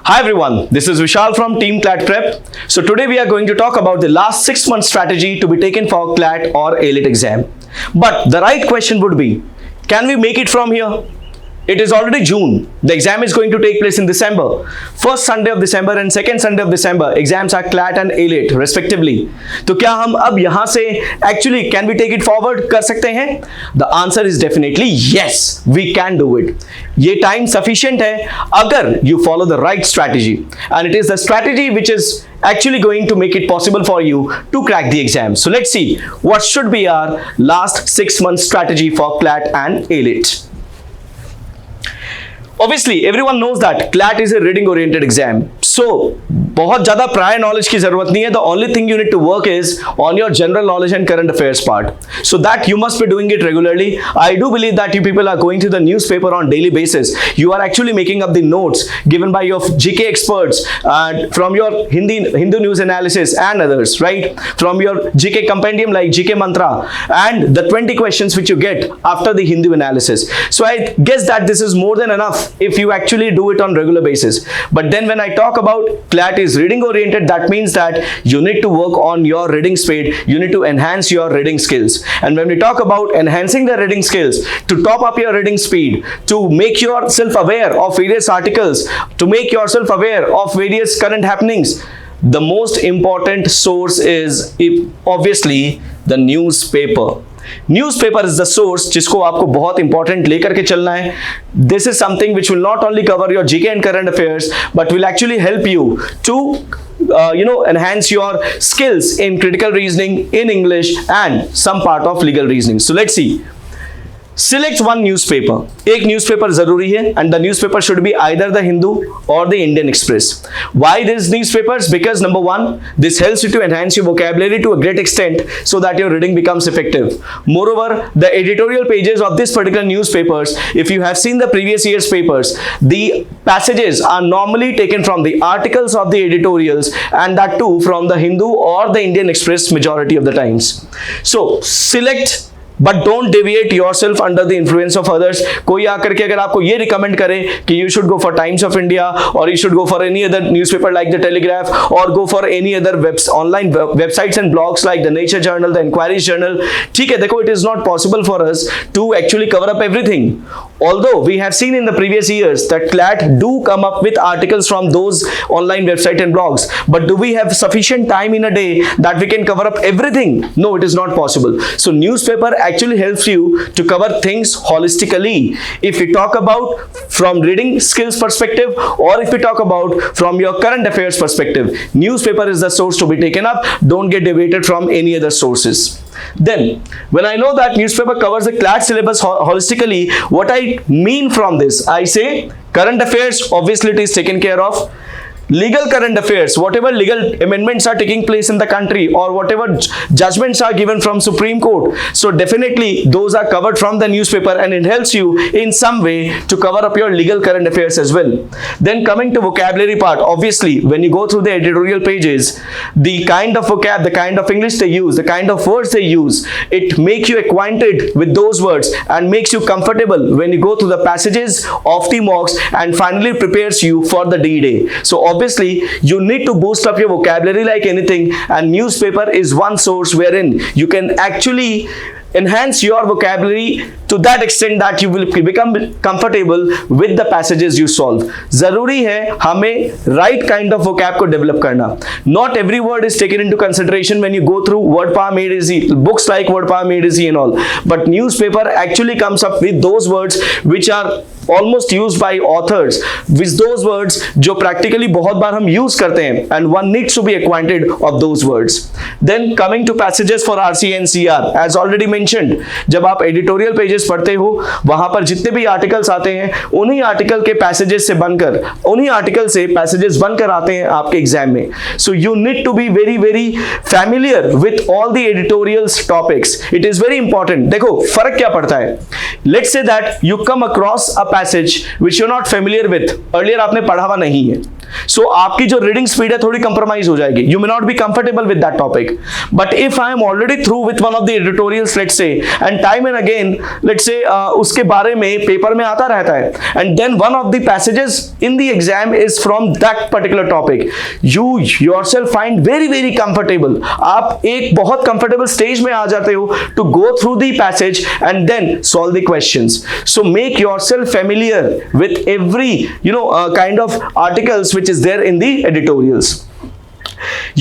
Hi everyone, this is Vishal from Team CLAT Prep. So today we are going to talk about the last 6 months strategy to be taken for CLAT or AILET exam. But the right question would be, can we make it from here? It is already June. The exam is going to take place in December. First Sunday of December and second Sunday of December, exams are CLAT and AILET respectively. तो क्या हम अब यहाँ से actually can we take it forward कर सकते हैं? The answer is definitely yes, we can do it. ये time sufficient है अगर you follow the right strategy, and it is the strategy which is actually going to make it possible for you to crack the exam. So let's see what should be our last 6 months strategy for CLAT and AILET. Obviously everyone knows that CLAT is a reading oriented exam, so बहुत ज़्यादा prior knowledge की ज़रूरत नहीं है. The only thing you need to work is on your general knowledge and current affairs part. So that you must be doing it regularly. I do believe that you people are going through the newspaper on daily basis. You are actually making up the notes given by your GK experts from your Hindu news analysis and others, right? From your GK compendium like GK Mantra and the 20 questions which you get after the Hindu analysis. So I guess that this is more than enough if you actually do it on regular basis. But then when I talk about CLAT is reading oriented, that means that you need to work on your reading speed, you need to enhance your reading skills. And when we talk about enhancing the reading skills, to top up your reading speed, to make yourself aware of various articles, to make yourself aware of various current happenings, the most important source is obviously the newspaper. Newspaper is the source जिसको आपको बहुत important लेकर के चलना है. This is something which will not only cover your GK and current affairs, but will actually help you to enhance your skills in critical reasoning, in English, and some part of legal reasoning. So let's see. Select one newspaper. एक newspaper जरूरी है, and the newspaper should be either the Hindu or the Indian Express. Why these newspapers? Because number one, this helps you to enhance your vocabulary to a great extent so that your reading becomes effective. Moreover, the editorial pages of this particular newspapers, if you have seen the previous year's papers, the passages are normally taken from the articles of the editorials, and that too from the Hindu or the Indian Express majority of the times. So select, but don't deviate yourself under the influence of others. कोई आकर के अगर आपको ये recommend करे कि you should go for Times of India or you should go for any other newspaper like the Telegraph or go for any other online websites and blogs like the Nature Journal, the Inquiries Journal, ठीक है, देखो, it is not possible for us to actually cover up everything. Although we have seen in the previous years that CLAT do come up with articles from those online websites and blogs, but do we have sufficient time in a day that we can cover up everything? No, it is not possible. So newspaper actually helps you to cover things holistically. If we talk about from reading skills perspective, or if we talk about from your current affairs perspective, newspaper is the source to be taken up. Don't get deviated from any other sources. Then when I know that newspaper covers the CLAT syllabus holistically, what I mean from this, I say current affairs, obviously it is taken care of. Legal current affairs, whatever legal amendments are taking place in the country or whatever judgments are given from Supreme Court, so definitely those are covered from the newspaper, and it helps you in some way to cover up your legal current affairs as well. Then coming to vocabulary part, obviously when you go through the editorial pages, the kind of vocab, the kind of English they use, the kind of words they use, it makes you acquainted with those words and makes you comfortable when you go through the passages of the mocks, and finally prepares you for the D-Day. So obviously you need to boost up your vocabulary like anything, and newspaper is one source wherein you can actually enhance your vocabulary to that extent that you will become comfortable with the passages you solve. जरूरी है हमें right kind of vocab को develop करना. Not every word is taken into consideration when you go through Word Power Made Easy, books like Word Power Made Easy and all. But newspaper actually comes up with those words which are almost used by authors, with those words जो practically बहुत बार हम use करते हैं, and one needs to be acquainted of those words. Then coming to passages for RCA and CR, as already mentioned, जब आप editorial pages पढ़ते हो, वहां पर जितने भी आर्टिकल्स आते हैं, उन्हीं आर्टिकल के पैसेजेस से बनकर, उन्हीं आर्टिकल से पैसेजेस बनकर आते हैं आपके एग्जाम में. So you need to be very very familiar with all the editorials topics. It is very important. देखो फर्क क्या पड़ता है. Let's say that you come across a passage which you're not familiar with, earlier आपने पढ़ा हुआ नहीं है, सो आपकी जो रीडिंग स्पीड है थोड़ी कंप्रोमाइज हो जाएगी. You may not be comfortable with that topic, but if I am already through with one of the editorials let's say, and time and again let's say उसके बारे में पेपर में आता रहता है, and then one of the passages in the exam is from that particular topic, you yourself find very very comfortable. आप एक बहुत कंफर्टेबल स्टेज में आ जाते हो to go through the passage and then solve the questions. So make yourself familiar with every kind of articles which is there in the editorials.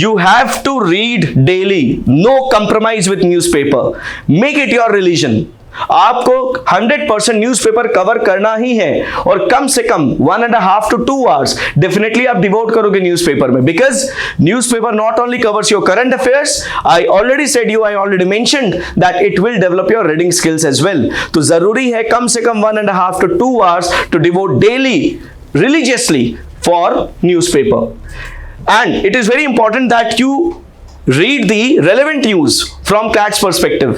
You have to read daily, no compromise with newspaper, make it your religion. आपको 100% newspaper cover करना ही है, और कम से कम 1.5 to 2 hours definitely आप devote करोगे newspaper में, because newspaper not only covers your current affairs, I already mentioned that it will develop your reading skills as well. तो जरूरी है कम से कम 1.5 to 2 hours to devote daily religiously for newspaper. And it is very important that you read the relevant news from CLAT's perspective.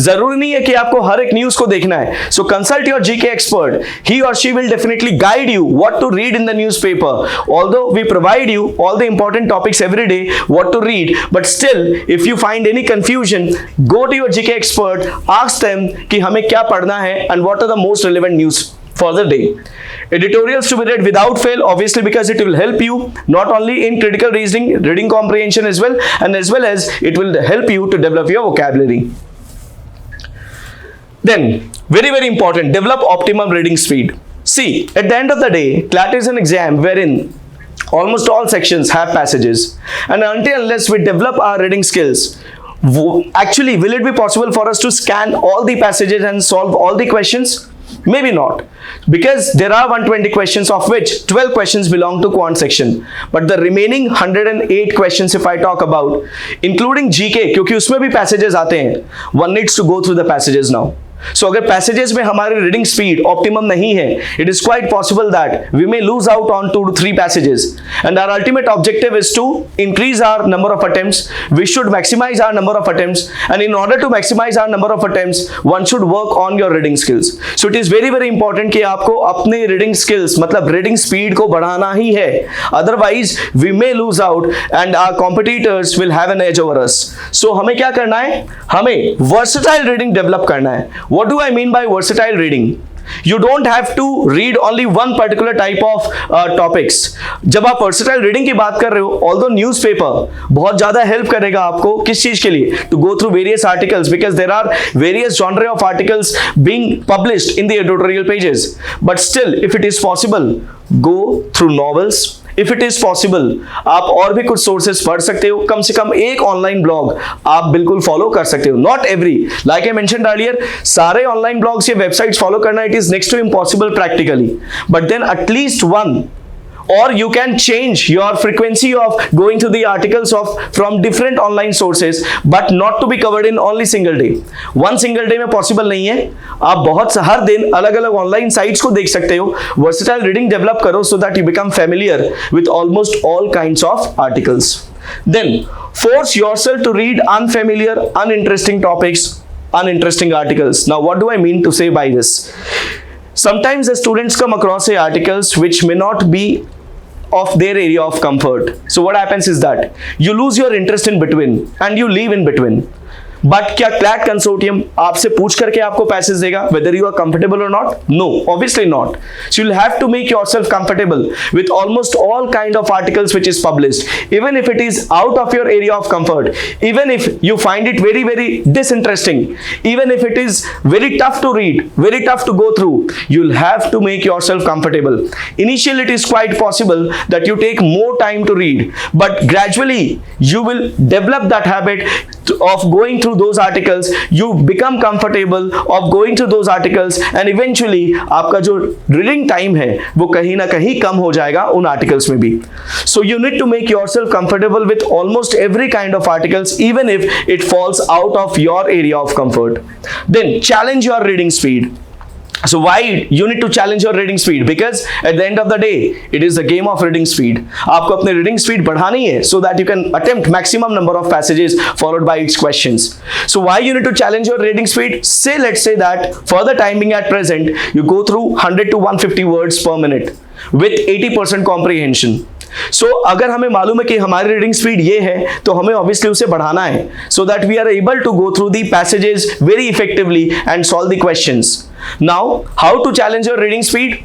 जरूरी नहीं है कि आपको हर एक न्यूज को देखना है. So consult your GK expert. He or she will definitely guide you what to read in the newspaper. Although we provide you all the important topics every day, what to read, but still if you find any confusion, go to your GK expert, ask them कि हमें क्या पढ़ना है and what are the most relevant news for the day. Editorials to be read without fail, obviously, because it will help you not only in critical reasoning, reading comprehension as well, and as well as it will help you to develop your vocabulary. Then, very very important, develop optimum reading speed. See, at the end of the day, CLAT is an exam wherein almost all sections have passages, and until unless we develop our reading skills, actually, will it be possible for us to scan all the passages and solve all the questions? Maybe not, because there are 120 questions, of which 12 questions belong to quant section, but the remaining 108 questions if I talk about, including GK, क्योंकि उसमें भी passages आते हैं, one needs to go through the passages now. So अगर passages में हमारी reading speed optimum नहीं है, it is quite possible that we may lose out on 2 to 3 passages, and our ultimate objective is to increase our number of attempts. We should maximize our number of attempts, and in order to maximize our number of attempts, one should work on your reading skills. So it is very very important कि आपको अपने reading skills मतलब reading speed को बढ़ाना ही है, otherwise we may lose out and our competitors will have an edge over us. So हमें क्या करना है? हमें versatile reading develop करना है. What do I mean by versatile reading? You don't have to read only one particular type of topics. जब आप versatile reading की बात कर रहे हो, although newspaper बहुत ज़्यादा help करेगा आपको किस चीज़ के लिए? To go through various articles, because there are various genre of articles being published in the editorial pages. But still, if it is possible, go through novels. If it is possible, आप और भी कुछ sources पढ़ सकते हो, कम से कम एक online blog आप बिल्कुल फॉलो कर सकते हो. Not every, like I mentioned earlier, सारे ऑनलाइन ब्लॉग्स या वेबसाइट्स फॉलो करना it is next to impossible practically, but then at least one, or you can change your frequency of going to the articles from different online sources, but not to be covered in only single day. One single day में possible नहीं है. आप बहुत हर दिन अलग अलग online sites को देख सकते हो. Versatile reading develop करो so that you become familiar with almost all kinds of articles. Then force yourself to read unfamiliar, uninteresting topics, uninteresting articles. Now what do I mean to say by this? Sometimes the students come across articles which may not be of their area of comfort. So what happens is that you lose your interest in between and you leave in between. But क्या CLAT consortium आपसे पूछ करके आपको passage देगा whether you are comfortable or not? No, obviously not. So you'll have to make yourself comfortable with almost all kind of articles which is published, even if it is out of your area of comfort, even if you find it very very disinteresting, even if it is very tough to read, very tough to go through, you'll have to make yourself comfortable. Initially it is quite possible that you take more time to read, but gradually you will develop that habit of going through those articles. You become comfortable of going through those articles, and eventually आपका जो reading time है वो कहीं ना कहीं कम हो जाएगा उन articles में भी. So you need to make yourself comfortable with almost every kind of articles, even if it falls out of your area of comfort. Then challenge your reading speed. So why you need to challenge your reading speed? Because at the end of the day, it is a game of reading speed. आपको अपने reading speed बढ़ानी है so that you can attempt maximum number of passages followed by its questions. So why you need to challenge your reading speed? Say, let's say that for the timing at present, you go through 100 to 150 words per minute with 80% comprehension. सो अगर हमें मालूम है कि हमारी reading speed ये है तो हमें ऑब्वियसली उसे बढ़ाना है, so that we are able to go through the passages very effectively and solve the questions. Now how to challenge your reading speed?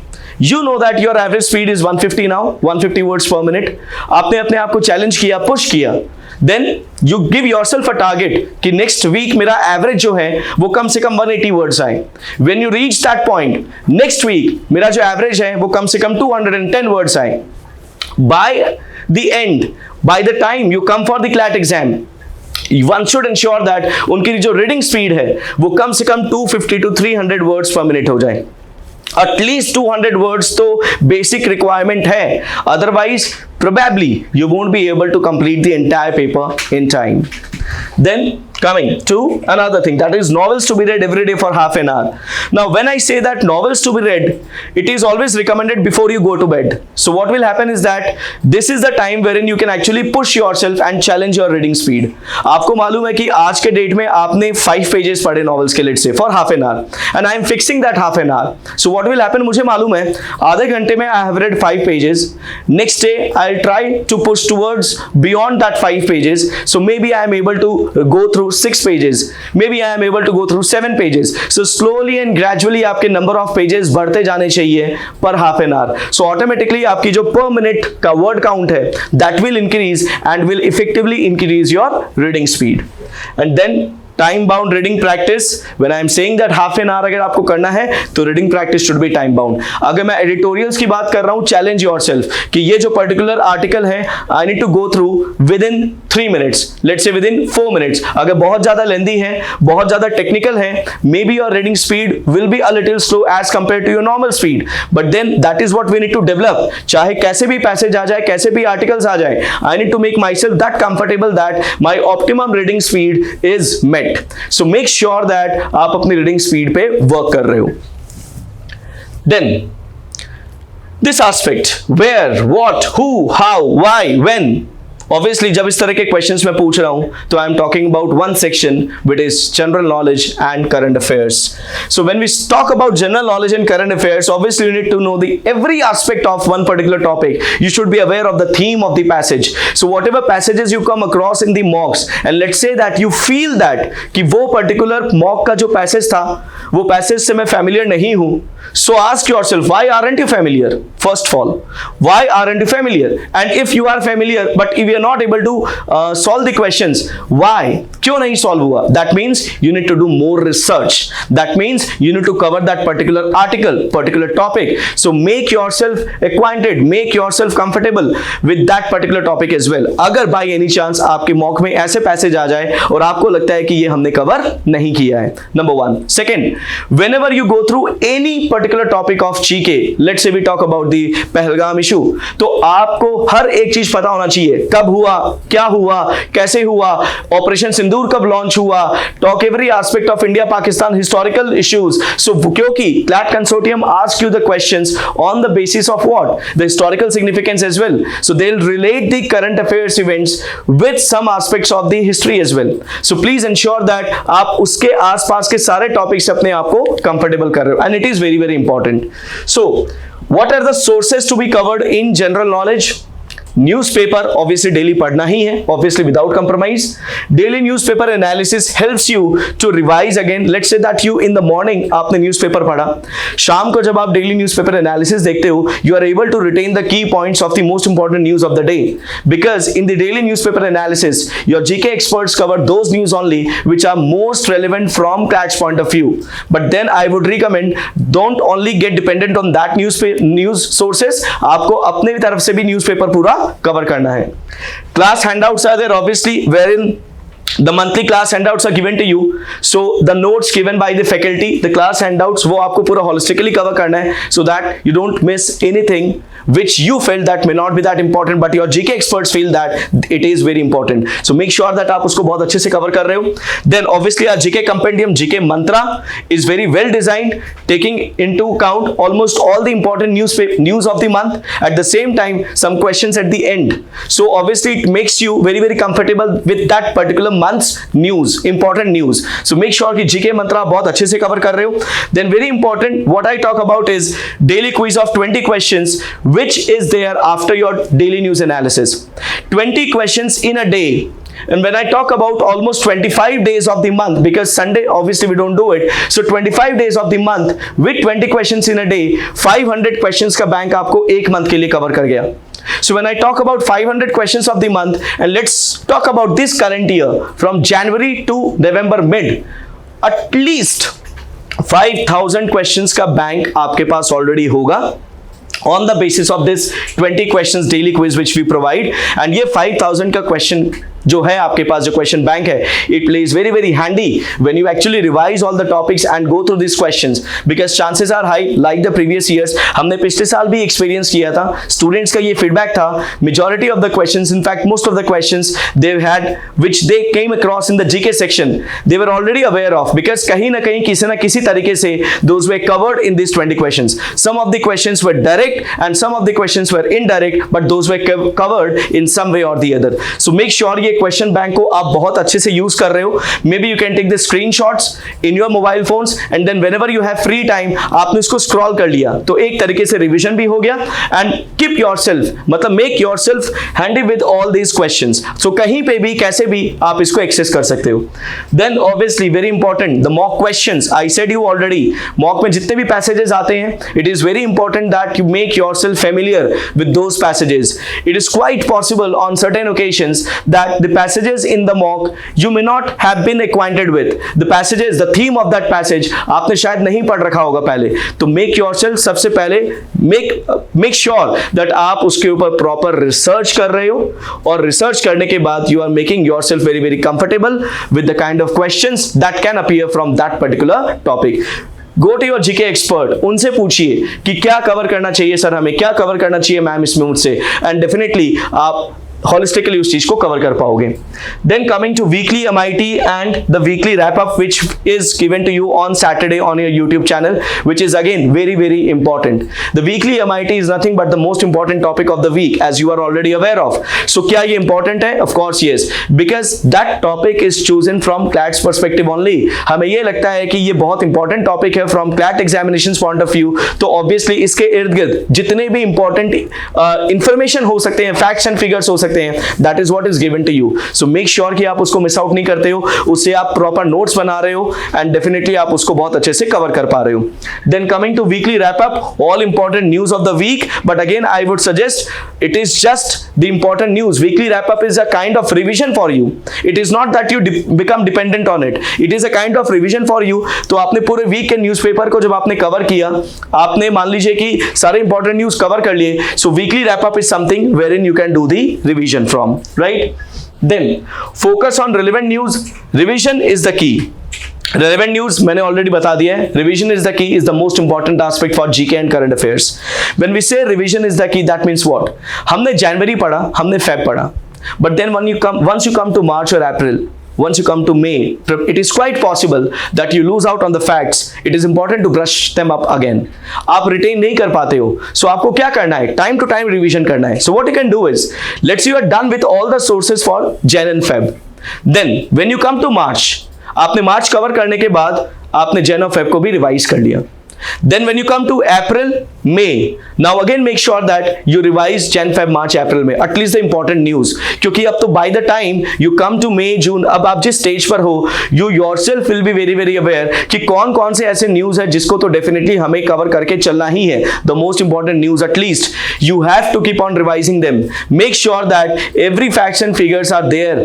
You know that your average speed is 150 now, 150 words per minute. आपने अपने आप को challenge किया, push किया. Then you give yourself a target कि next week मेरा average जो है वो कम से कम 180 वर्ड्स आए. When you reach that point, next week मेरा जो एवरेज है वो कम से कम 210 वर्ड्स आए. By the end, by the time you come for the CLAT exam, one should ensure that उनकी जो रीडिंग स्पीड है वो कम से कम 250 to 300 वर्ड्स पर मिनट हो जाए. एटलीस्ट 200 वर्ड्स तो बेसिक रिक्वायरमेंट है, otherwise probably you won't be able to complete the entire paper in time. Then coming to another thing, that is novels to be read every day for half an hour. Now when I say that novels to be read, it is always recommended before you go to bed. So what will happen is that this is the time wherein you can actually push yourself and challenge your reading speed. आपको मालूम है कि आज के date में आपने 5 pages पढ़े novels के, लेट से for half an hour, and I am fixing that half an hour. So what will happen, मुझे मालूम है आधे घंटे में I have read 5 pages. Next day I'll try to push towards beyond that 5 pages. So maybe I am able to go through 6 pages, maybe I am able to go through 7 pages. So slowly and gradually आपके number of pages बढ़ते जाने चाहिए per half an hour. So automatically आपकी जो per minute का word count है that will increase and will effectively increase your reading speed. And then time bound reading practice. When I am saying that half an hour अगर आपको करना है तो reading practice should be time bound. अगर मैं editorials की बात कर रहा हूं, चैलेंज योरसेल्फ कि ये जो पर्टिकुलर आर्टिकल है I need to go through within 3 minutes, let's say within 4 minutes. अगर बहुत ज्यादा लेंदी है, बहुत ज्यादा टेक्निकल है, maybe your reading speed will be a little slow as compare to your normal speed, but then that is what we need to develop. चाहे कैसे भी पैसेज आ जाए, कैसे भी आर्टिकल्स आ जाए, I need to make myself that comfortable that my optimum reading speed is met. So make sure that आप अपनी रीडिंग स्पीड पे वर्क कर रहे हो. Then this aspect, where, what, who, how, why, when. Obviously जब इस तरह के क्वेश्चंस मैं पूछ रहा हूं तो I am talking about one section which is general knowledge and current affairs. So when we talk about general knowledge and current affairs, obviously you need to know the every aspect of one particular topic. You should be aware of the theme of the passage. So whatever passages you come across in the mocks and let's say that you feel that कि वो particular mock का जो passage था वो passage से मैं familiar नहीं हूं, so ask yourself, why aren't you familiar? First of all, why aren't you familiar? And if you are familiar but if you are not able to solve the questions, why? क्यों नहीं solve हुआ? That means you need to do more research. That means you need to cover that particular article, particular topic. So make yourself acquainted, make yourself comfortable with that particular topic as well. अगर by any chance आपके mock में ऐसे passage आ जाए और आपको लगता है कि ये हमने कवर नहीं किया है. Number 1. Second, whenever you go through any particular topic of GK, let's say we talk about the Pahalgam issue, तो आपको हर एक चीज पता होना चाहिए. कब हुआ, क्या हुआ, कैसे हुआ, ऑपरेशन सिंदूर कब लॉन्च हुआ, talk every aspect of India Pakistan historical issues. So क्योंकि CLAT consortium ask you the questions on the basis of what, the historical significance as well. So they will relate the current affairs events with some aspects of the history as well. So please ensure that आप उसके आसपास के सारे topics अपने आप को comfortable कर रहे हो, and it is very very important. So what are the sources to be covered in general knowledge? Newspaper obviously daily पढ़ना ही है, obviously without compromise. Daily newspaper analysis helps you to revise again. Let's say that you in the morning आपने newspaper पढ़ा, शाम को जब आप daily newspaper analysis देखते हो you are able to retain the key points of the most important news of the day, because in the daily newspaper analysis your GK experts cover those news only which are most relevant from CLAT's point of view. But then I would recommend don't only get dependent on that news sources. आपको अपने तरफ से भी newspaper पूरा cover करना है. Class handouts are there obviously wherein the monthly class handouts are given to you. So the notes given by the faculty, the class handouts वो आपको पूरा holistically cover करना है so that you don't miss anything which you felt that may not be that important but your GK experts feel that it is very important. So make sure that आप उसको बहुत अच्छे से cover कर रहे हो. Then obviously our GK compendium, GK mantra is very well designed, taking into account almost all the important news of the month. At the same time, some questions at the end. So obviously it makes you very very comfortable with that particular month's news, important news. So make sure कि GK मंत्र आप बहुत अच्छे से cover कर रहे हो. Then very important, what I talk about is daily quiz of 20 questions, which is there after your daily news analysis. 20 questions in a day. And when I talk about almost 25 days of the month, because Sunday obviously we don't do it, so 25 days of the month with 20 questions in a day, 500 questions का bank आपको एक month के लिए cover कर गया. So when I talk about 500 questions of the month, and let's talk about this current year from January to November mid, at least 5000 questions का bank आपके पास already होगा on the basis of this 20 questions daily quiz which we provide. And ये 5000 का question जो है आपके पास, जो क्वेश्चन बैंक है, it plays very very handy when you actually revise all the topics and go through this questions, because chances are high like the previous years. हमने पिछले साल भी एक्सपीरियंस किया था, स्टूडेंट्स का ये फीडबैक था, majority of the questions, in fact most of the questions they had which they came across in the GK section, they were already aware of, because कहीं ना कहीं किसी ना किसी तरीके से those they covered in this 20 questions. Some of the questions were direct and some of the questions were indirect, but those they covered in some way or the other. So make sure ये question bank को आप बहुत अच्छे से use कर रहे हो. Maybe you can take the screenshots in your mobile phones and then whenever you have free time आपने इसको स्क्रॉल कर लिया, तो एक तरीके से रिवीजन भी हो गया. एंड कीप योरसेल्फ, मतलब make yourself handy with all these questions. So कहीं पे भी कैसे भी आप इसको एक्सेस कर सकते हो. Then obviously very important, the mock questions. I said you already, mock में जितने भी पैसेजेस आते हैं, it is very important that you make yourself familiar with those passages. It is quite possible on certain occasions that the passages in the mock you may not have been acquainted with the passages, the theme of that passage आपने शायद नहीं पढ़ रखा होगा पहले. तो make yourself, सबसे पहले make sure that आप उसके ऊपर proper research कर रहे हो, और research करने के बाद you are making yourself very very comfortable with the kind of questions that can appear from that particular topic. Go to your GK expert, उनसे पूछिए कि क्या कवर करना चाहिए सर, हमें क्या कवर करना चाहिए मैम इसमें मुझसे, एंड डेफिनेटली आप होलिस्टिकली उस चीज को कवर कर पाओगे. Then coming to weekly MIT and the weekly wrap up which is given to you on Saturday on your YouTube channel, which is again very very important. The weekly MIT is nothing but the most important topic of the week, as you are already aware of. So क्या ये important है? Of course yes, because that topic is chosen from CLAT's perspective only. हमें ये लगता है कि ये बहुत इंपॉर्टेंट टॉपिक है from CLAT examination point of view, तो ऑब्वियसली इसके इर्द गिर्द जितने भी इंपॉर्टेंट इंफॉर्मेशन हो सकते हैं, फैक्ट्स एंड फिगर्स हो सकते हैं, that is what is given to you. So make sure कि आप उसको मिस आउट नहीं करते हो, उससे आप प्रॉपर नोट्स बना रहे हो, एंड डेफिनेटली आप उसको बहुत अच्छे से कवर कर पा रहे हो. Then coming to weekly wrap up, all important news of the week, but again I would suggest it is just the important news. Weekly wrap up is a kind of revision for you. It is not that you become dependent on it, it is a kind of revision for you. तो आपने पूरे week के newspaper को जब आपने cover किया, आपने मान लीजिए कि सारे इंपॉर्टेंट न्यूज कवर कर लिए, सो weekly wrap up is something wherein you can do the revision from, right? Then focus on relevant news. Revision is the key. Relevant news मैंने already बता दिया है. Revision is the key, is the most important aspect for GK and current affairs. When we say revision is the key, that means what? हमने जनवरी पढ़ा, हमने Feb पढ़ा, but then once you come to March or April, once you come to May, it is quite possible that you lose out on the facts. It is important to brush them up again. आप retain नहीं कर पाते हो, so आपको क्या करना है? Time to time revision करना है. So what you can do is, let's say you are done with all the sources for Jan and Feb. Then when you come to March, आपने मार्च कवर करने के बाद आपने Jan और Feb को भी रिवाइज कर लिया. Then when you come to April, May, now again make sure that you revise Jan, Feb, March, April में at least the important news, क्योंकि अब तो by the time you come to May, June, अब आप जिस stage पर हो, you yourself will be very very aware कि कौन कौन से ऐसे न्यूज है जिसको तो डेफिनेटली हमें कवर करके चलना ही है. The most important news, at least you have to keep on revising them. Make sure that every facts and figures are there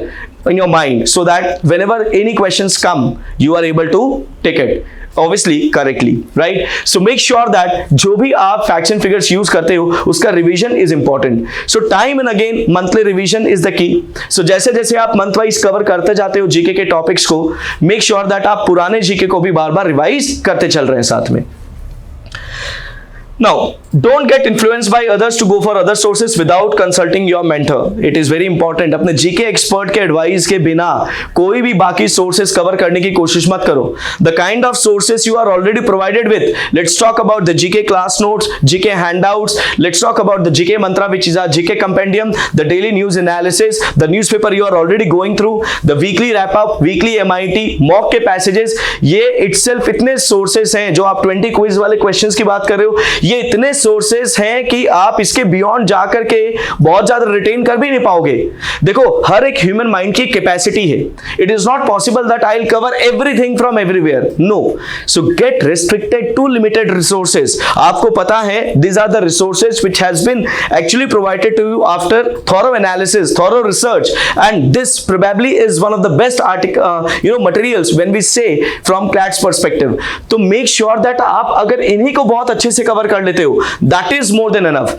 in your mind, so that whenever any questions come, you are able to take it obviously correctly, right? So make sure that जो भी आप facts and figures use करते हो, उसका revision is important. So time and again monthly revision is the key. So जैसे जैसे आप month wise cover करते जाते हो GK के topics को, make sure that आप पुराने GK को भी बार बार revise करते चल रहे हैं साथ में. Now, don't get influenced by others to go for other sources without consulting your mentor. It is very important. अपने जीके एक्सपर्ट के एडवाइस के बिना कोई भी बाकी सोर्सेस कवर करने की कोशिश मत करो. The kind of sources you are already provided with. Let's talk about the GK class notes, GK handouts. Let's talk about the GK mantra, which is our GK compendium, the daily news analysis, the newspaper you are already going through, the weekly wrap up, weekly MIT, mock के passages. ये itself इतने sources हैं. जो आप 20 quiz वाले questions की बात कर रहे हो, ये इतने सोर्सेस हैं कि आप इसके बियॉन्ड जाकर के बहुत ज्यादा रिटेन कर भी नहीं पाओगे. देखो, हर एक ह्यूमन माइंड की कैपेसिटी है. It is not possible that I will cover everything from everywhere. No. So get restricted to limited resources. आपको पता है, these are the resources which has been actually provided to you after thorough analysis, thorough research, and this probably is one of the best materials when we say from CLAT's perspective. तो make sure that आप अगर इन्हीं को बहुत अच्छे से cover कर लेते हो, that is more than enough.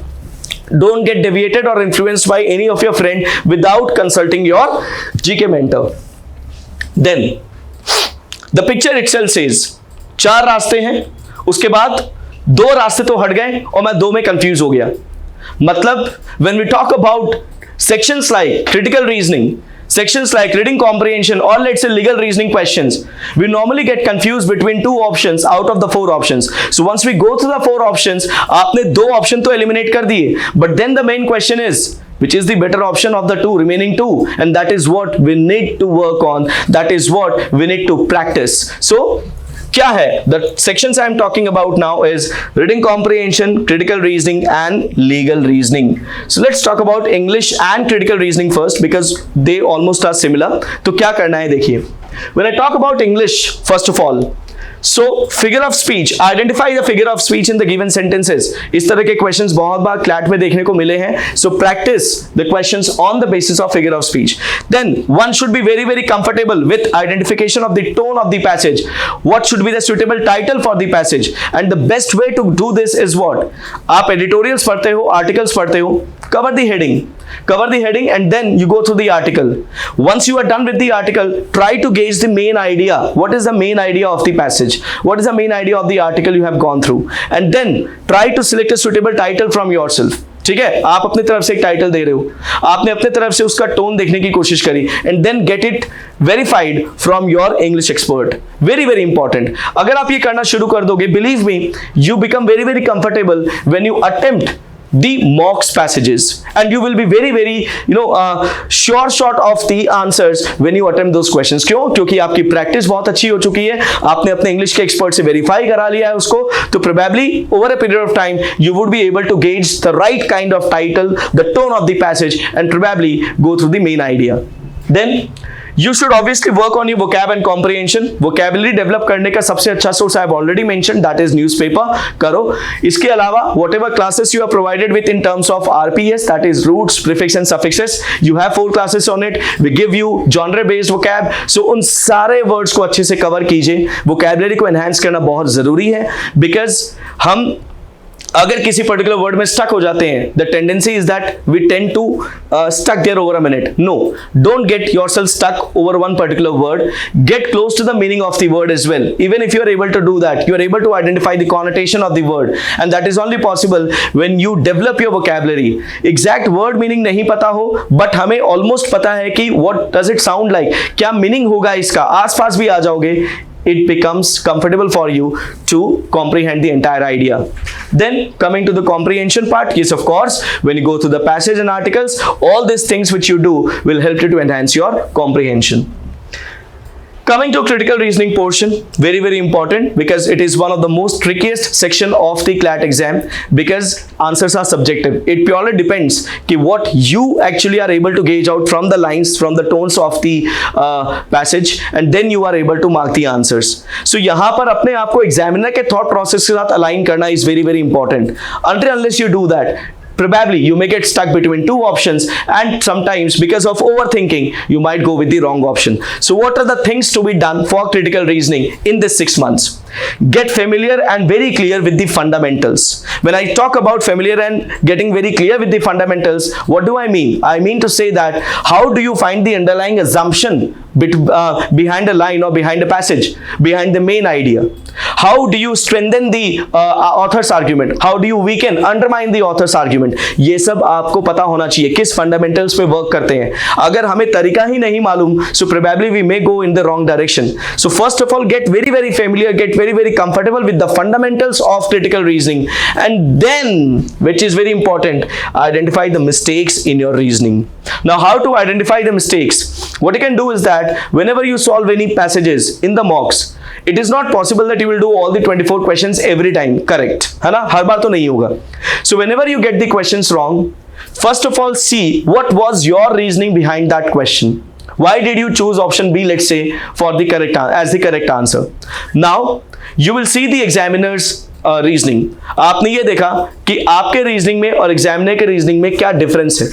Don't get deviated or influenced by any of your friend without consulting your GK mentor. Then the picture itself says 4 रास्ते हैं, उसके बाद 2 रास्ते तो हट गए और मैं 2 में कंफ्यूज हो गया. मतलब when we talk about sections like critical reasoning, sections like reading comprehension, or let's say legal reasoning questions, we normally get confused between 2 options out of the 4 options. So once we go through the 4 options, आपने 2 option तो eliminate कर दिए, but then the main question is which is the better option of the remaining two, and that is what we need to work on, that is what we need to practice. So क्या है? The sections I am talking about now is reading comprehension, critical reasoning and legal reasoning. So let's talk about English and critical reasoning first because they almost are similar. तो क्या करना है देखिए. When I talk about English, first of all, so figure of speech, identify the figure of speech in the given sentences. इस तरह के questions बहुत बार CLAT में देखने को मिले हैं. So practice the questions on the basis of figure of speech. Then one should be very very comfortable with identification of the tone of the passage. What should be the suitable title for the passage? And the best way to do this is what? आप editorials पढ़ते हो, articles पढ़ते हो, cover the heading. Cover the heading and then you go through the article. Once you are done with the article, try to gauge the main idea. What is the main idea of the passage? What is the main idea of the article you have gone through? And then try to select a suitable title from yourself. ठीक है, आप अपनी तरफ से एक title दे रहे हो, आपने अपने तरफ से उसका टोन देखने की कोशिश करी, and then get it verified from your English expert. Very very important. अगर आप ये करना शुरू कर दोगे, believe me, you become very very comfortable when you attempt the mocks passages, and you will be very very sure short of the answers when you attempt those questions. क्यों? क्योंकि आपकी प्रैक्टिस बहुत अच्छी हो चुकी है, आपने अपने इंग्लिश के एक्सपर्ट से वेरीफाई करा लिया है उसको, तो probably over a period of time you would be able to gauge the right kind of title, the tone of the passage, and probably go through the main idea. Then you should obviously work on your vocab and comprehension. Vocabulary develop करने का सबसे अच्छा source I have already mentioned, that is newspaper. करो. इसके अलावा whatever classes you are provided with in terms of RPS, that is roots, prefix and suffixes, you have 4 classes on it. We give you genre based vocab. So उन सारे words को अच्छे से cover कीजिए. Vocabulary को enhance करना बहुत जरूरी है, because हम अगर किसी पर्टिकुलर वर्ड में स्टक हो जाते हैं, the tendency is that we tend to stuck there over a minute. No, don't get yourself stuck over one particular word. Get close to the meaning of the word as well. Even if you are able to do that, you are able to identify the connotation of the word, and that is only possible when you develop your vocabulary. Exact word meaning नहीं पता हो, but हमें almost पता है कि what does it sound like, क्या meaning होगा इसका, आसपास भी आ जाओगे. It becomes comfortable for you to comprehend the entire idea. Then coming to the comprehension part, yes of course, when you go through the passage and articles, all these things which you do will help you to enhance your comprehension. Coming to critical reasoning portion, very very important, because it is one of the most trickiest section of the CLAT exam, because answers are subjective. It purely depends कि what you actually are able to gauge out from the lines, from the tones of the passage, and then you are able to mark the answers. So यहाँ पर अपने आप को examiner के thought process के साथ align करना is very very important. Until unless you do that, probably you may get stuck between 2 options, and sometimes because of overthinking you might go with the wrong option. So what are the things to be done for critical reasoning in this 6 months? Get familiar and very clear with the fundamentals. When I talk about familiar and getting very clear with the fundamentals, what do I mean? I mean to say that how do you find the underlying assumption behind a line or behind a passage, behind the main idea? How do you strengthen the author's argument? How do you weaken, undermine the author's argument? ये सब आपको पता होना चाहिए, किस fundamentals पे work करते हैं. अगर हमें तरीका ही नहीं मालूम, so probably we may go in the wrong direction. So first of all, get very very familiar, get very very comfortable with the fundamentals of critical reasoning, and then, which is very important, identify the mistakes in your reasoning. Now, how to identify the mistakes? What you can do is that whenever you solve any passages in the mocks, it is not possible that you will do all the 24 questions every time correct, है ना? हर बार तो नहीं होगा. So whenever you get the questions wrong, first of all see what was your reasoning behind that question. Why did you choose option B, let's say, for the as the correct answer? Now you will see the examiner's reasoning. आपने ये देखा कि आपके reasoning में और examiner के reasoning में क्या डिफरेंस है,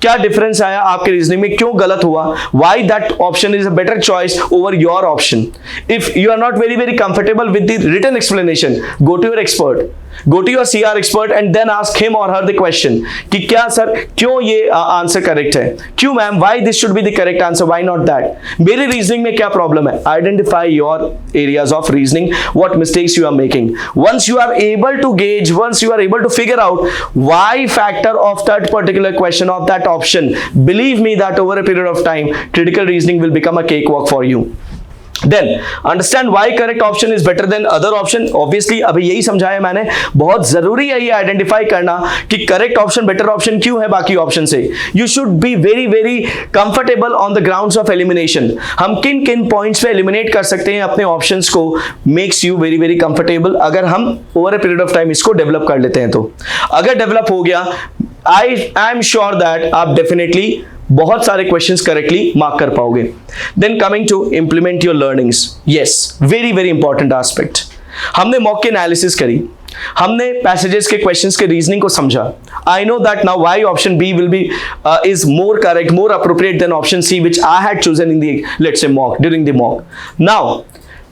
क्या डिफरेंस आया आपके रीजनिंग में, क्यों गलत हुआ, why that option is a better choice over your option. If you are not very very comfortable with the written explanation, go to your expert, go to your CR expert and then ask him or her the question कि क्या sir क्यों ये answer correct है, क्यों ma'am, why this should be the correct answer, why not that, मेरे reasoning में क्या problem है. Identify your areas of reasoning, what mistakes you are making. Once you are able to gauge, once you are able to figure out why factor of that particular question of that option, believe me that over a period of time critical reasoning will become a cakewalk for you. Then understand why correct option is better than other option. Obviously अभी यही समझाया मैंने, बहुत जरूरी है ये identify करना कि करेक्ट ऑप्शन बेटर ऑप्शन क्यों है बाकी ऑप्शन से. You should be very very comfortable on the grounds of elimination. हम किन किन पॉइंट्स पे एलिमिनेट कर सकते हैं अपने ऑप्शंस को, makes you very very comfortable अगर हम over a period of time इसको डेवलप कर लेते हैं. तो अगर डेवलप हो गया, आई एम श्योर दैट आप डेफिनेटली बहुत सारे क्वेश्चंस करेक्टली मार्क कर पाओगे. Then coming to implement your learnings, yes very very important aspect. हमने मॉक की एनालिसिस करी, हमने पैसेजेस के क्वेश्चंस के रीजनिंग को समझा. I know that now why option B will be is more correct, more appropriate then option C which I had chosen in the let's say mock during the mock. Now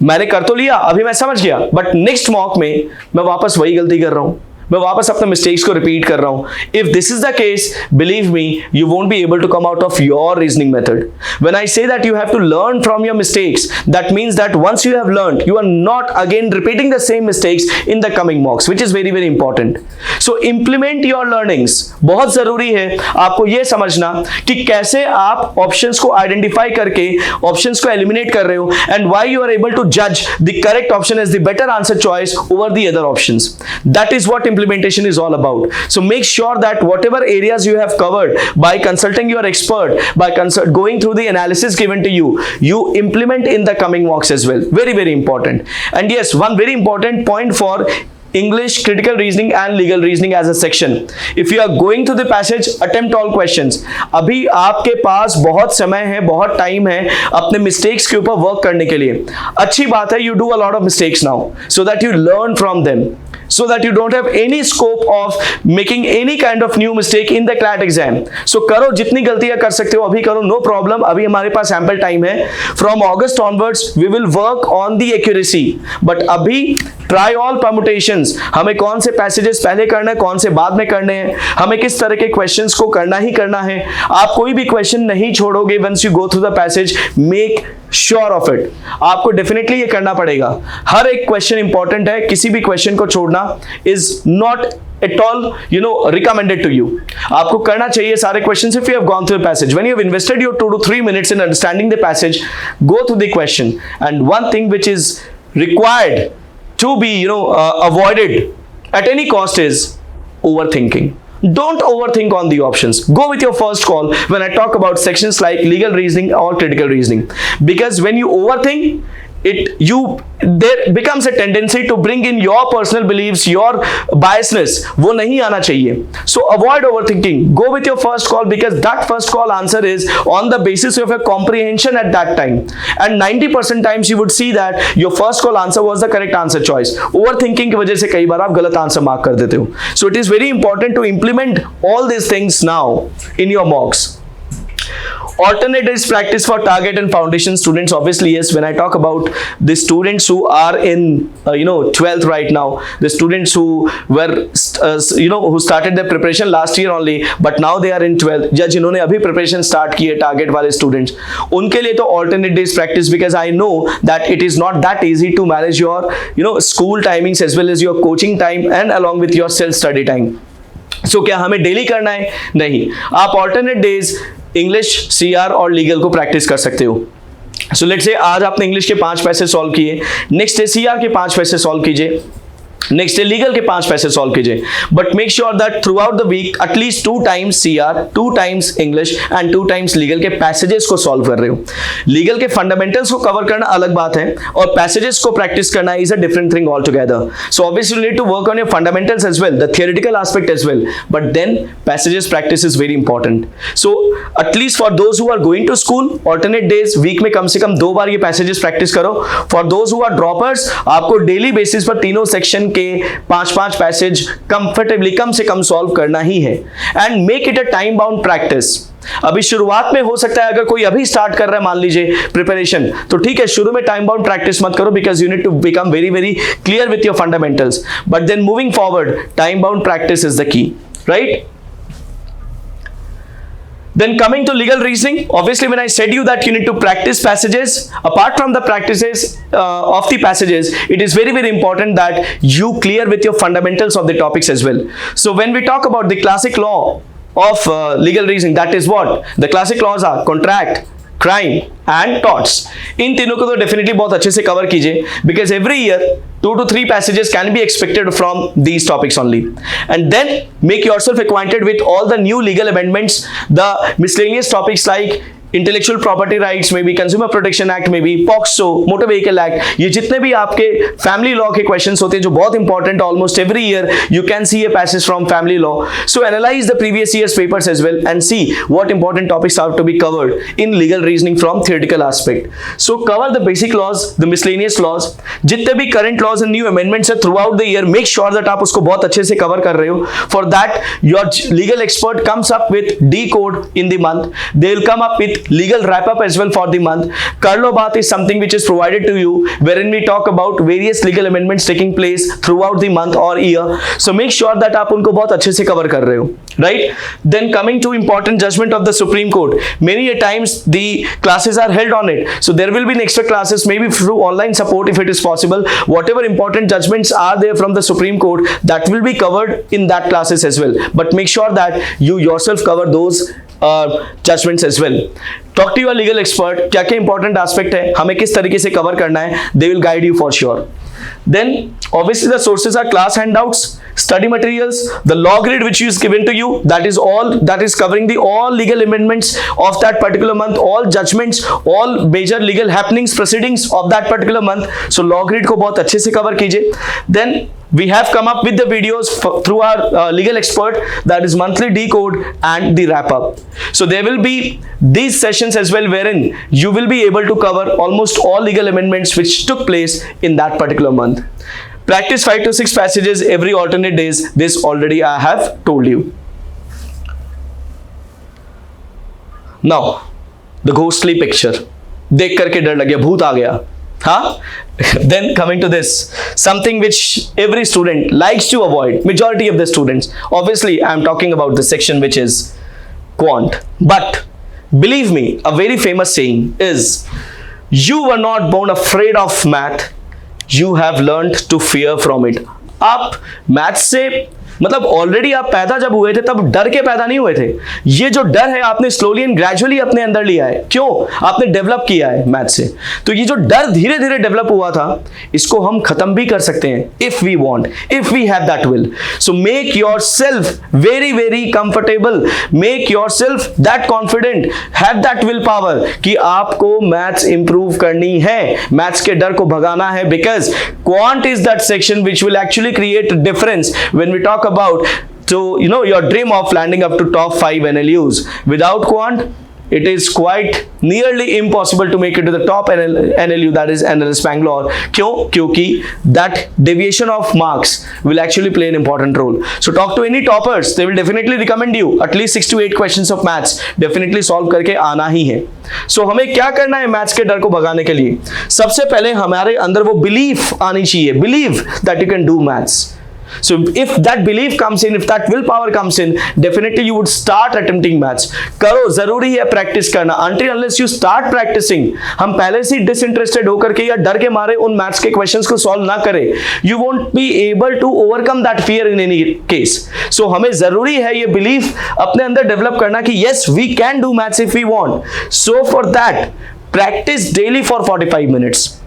मैंने कर तो लिया, अभी मैं समझ गया, बट नेक्स्ट मॉक में मैं वापस वही गलती कर रहा हूं, मैं वापस अपने मिस्टेक्स को रिपीट कर रहा हूं. If this is the case, believe me, you won't be able to come out of your reasoning method. When I say that you have to learn from your mistakes, that means that once you have learned, you are not again repeating the same mistakes in the coming mocks, which is very very important. So implement your learnings. बहुत जरूरी है आपको यह समझना कि कैसे आप options को आइडेंटिफाई करके ऑप्शंस को एलिमिनेट कर रहे हो, and why you are able to जज the correct option as the better answer choice over the other options. That is what implementation is all about. So make sure that whatever areas you have covered by consulting your expert, by going through the analysis given to you, you implement in the coming mocks as well. Very very important. And yes, one very important point for English, critical reasoning and legal reasoning as a section. If you are going through the passage, attempt all questions. अभी आपके पास बहुत समय है, बहुत time है अपने mistakes के ऊपर वर्क करने के लिए. अच्छी बात है, you do a lot of mistakes now so that you learn from them, so that you don't have any scope of making any kind of new mistake in the CLAT exam. So करो, जितनी गलतियां कर सकते हो अभी करो, no problem. अभी हमारे पास ample time है. From August onwards we will work on the accuracy, but अभी try all permutations. हमें कौन से passages पहले करना है, कौन से बाद में करने हैं, हमें किस तरह के questions को करना ही करना है. आप कोई भी question नहीं छोड़ोगे once you go through the passage. Make sure of it. आपको डेफिनेटली ये करना पड़ेगा. हर एक क्वेश्चन इंपॉर्टेंट है, किसी भी क्वेश्चन को छोड़ना is not at all recommended to you. आपको करना चाहिए सारे questions if you have gone through the passage. When you have invested your 2 to 3 minutes in understanding the passage, go through the question. And one thing which is required to be avoided at any cost is overthinking. Don't overthink on the options. Go with your first call when I talk about sections like legal reasoning or critical reasoning, because when you overthink there becomes a tendency to bring in your personal beliefs, your biasness. वो नहीं आना चाहिए. So avoid overthinking. Go with your first call, because that first call answer is on the basis of your comprehension at that time. And 90% times you would see that your first call answer was the correct answer choice. Overthinking की वजह से कई बार आप गलत answer mark कर देते हो. So it is very important to implement all these things now in your mocks. Alternate days practice for target and foundation students. Obviously, yes, when I talk about the students who are in 12th right now, the students who were who started their preparation last year only, but now they are in 12th, या जिन्होंने अभी preparation start की है target वाले students, उनके लिए तो alternate days practice, because I know that it is not that easy to manage your school timings as well as your coaching time and along with your self study time. So क्या हमें daily करना है? नहीं, आप alternate days English, CR और legal को practice कर सकते हो. सो लेट्स से आज आपने इंग्लिश के 5 पैसे सॉल्व किए, नेक्स्ट डे सीआर के 5 पैसे सॉल्व कीजिए, नेक्स्ट डे लीगल के 5 पैसे सॉल्व कीजिए, but make sure that throughout the week at least 2 times CR, 2 times English and 2 times legal के passages को सॉल्व कर रहे हो. लीगल के फंडामेंटल्स को कवर करना अलग बात है और पैसेजेस को प्रैक्टिस करना is a different thing altogether. So obviously you need to work on your fundamentals as well, the theoretical aspect as well, but then passages practice is very important. So at least for those who are going to school, alternate days week में कम से कम 2 बार ये passages practice करो. For those who are droppers, आपको daily basis पर तीनों सेक्शन के 5-5 पैसेज कंफर्टेबली कम से कम सॉल्व करना ही है. And make it a time bound practice. अभी शुरुआत में हो सकता है अगर कोई अभी स्टार्ट कर रहा है मान लीजिए प्रिपरेशन, तो ठीक है शुरू में टाइम बाउंड प्रैक्टिस मत करो, because you need to become very very clear with your fundamentals. But then moving forward, time bound practice is the key, right? Then coming to legal reasoning, obviously when I said you that you need to practice passages, apart from the practices of the passages, it is very very important that you clear with your fundamentals of the topics as well. So when we talk about the classic law of legal reasoning, that is what the classic laws are: contract, crime and torts. इन तीनों को तो definitely बहुत अच्छे से cover कीजिए, because every year 2 to 3 passages can be expected from these topics only. And then make yourself acquainted with all the new legal amendments, the miscellaneous topics like intellectual property rights में भी, consumer protection act में भी, POCSO, motor vehicle act, ये जितने भी आपके family law के questions होते हैं जो बहुत important, almost every year you can see a passage from family law. So analyse the previous years papers as well and see what important topics are to be covered in legal reasoning from theoretical aspect. So cover the basic laws, the miscellaneous laws, जितने भी current laws and new amendments है throughout the year, make sure that आप उसको बहुत अच्छे से cover कर रहे हो. For that your legal expert comes up with D code in the month, they will come up with legal wrap up as well for the month. Karlo Baat is something which is provided to you wherein we talk about various legal amendments taking place throughout the month or year. So make sure that आप उनको बहुत अच्छे से cover कर रहे हो, right? Then coming to important judgment of the Supreme Court, many a times the classes are held on it, so there will be an extra classes maybe through online support if it is possible. Whatever important judgments are there from the Supreme Court, that will be covered in that classes as well, but make sure that you yourself cover those judgments as well. Talk to your legal expert, क्या क्या important aspect है, हमें किस तरीके से cover करना है, they will guide you for sure. Then obviously the sources are class handouts, study materials, the law grid which is given to you, that is all, that is covering the all legal amendments of that particular month, all judgments, all major legal happenings, proceedings of that particular month. So law grid को बहुत अच्छे से cover कीजिए. Then we have come up with the videos through our legal expert, that is monthly decode and the wrap up. So there will be these sessions as well wherein you will be able to cover almost all legal amendments which took place in that particular month. Practice 5 to 6 passages every alternate days. This already I have told you. Now the ghostly picture, देख करके डर लग गया, भूत आ गया, हाँ? Then coming to this, something which every student likes to avoid, majority of the students, obviously I am talking about the section which is quant. But believe me, a very famous saying is, you were not born afraid of math, you have learned to fear from it. आप math से मतलब already आप पैदा जब हुए थे तब डर के पैदा नहीं हुए थे. ये जो डर है आपने स्लोली एंड ग्रेजुअली अपने अंदर लिया है. क्यों? आपने डेवलप किया है मैथ से. तो ये जो डर धीरे धीरे डेवलप हुआ था, इसको हम खत्म भी कर सकते हैं if we want, if we have that will. So make yourself very very comfortable, make yourself that confident, have that will power कि आपको मैथ्स इंप्रूव करनी है, मैथ्स के डर को भगाना है, because quant is that section which will actually create difference when we talk about to your dream of landing up to top 5 NLUs. Without quant, it is quite nearly impossible to make it to the top NLU, that is NLS Bangalore. क्यों? क्योंकि that deviation of marks will actually play an important role. So talk to any toppers, they will definitely recommend you at least 6 to 8 questions of maths definitely solve करके आना ही है. So हमें क्या करना है maths के डर को भगाने के लिए? सबसे पहले हमारे अंदर वो बिलीफ आनी चाहिए, believe that you can do maths. So if that belief comes in, if that willpower comes in, definitely you would start attempting maths. करो, जरूरी है प्रैक्टिस करना. Until unless you start practicing, हम पहले से डिसइंटरेस्टेड होकर के या डर के मारे उन मैथ्स के क्वेश्चंस को सॉल्व ना करें, you won't be able to overcome that fear in any case. So हमें जरूरी है ये बिलीफ अपने अंदर डेवलप करना कि yes, we can do maths if we want. So for that, practice daily for 45 minutes.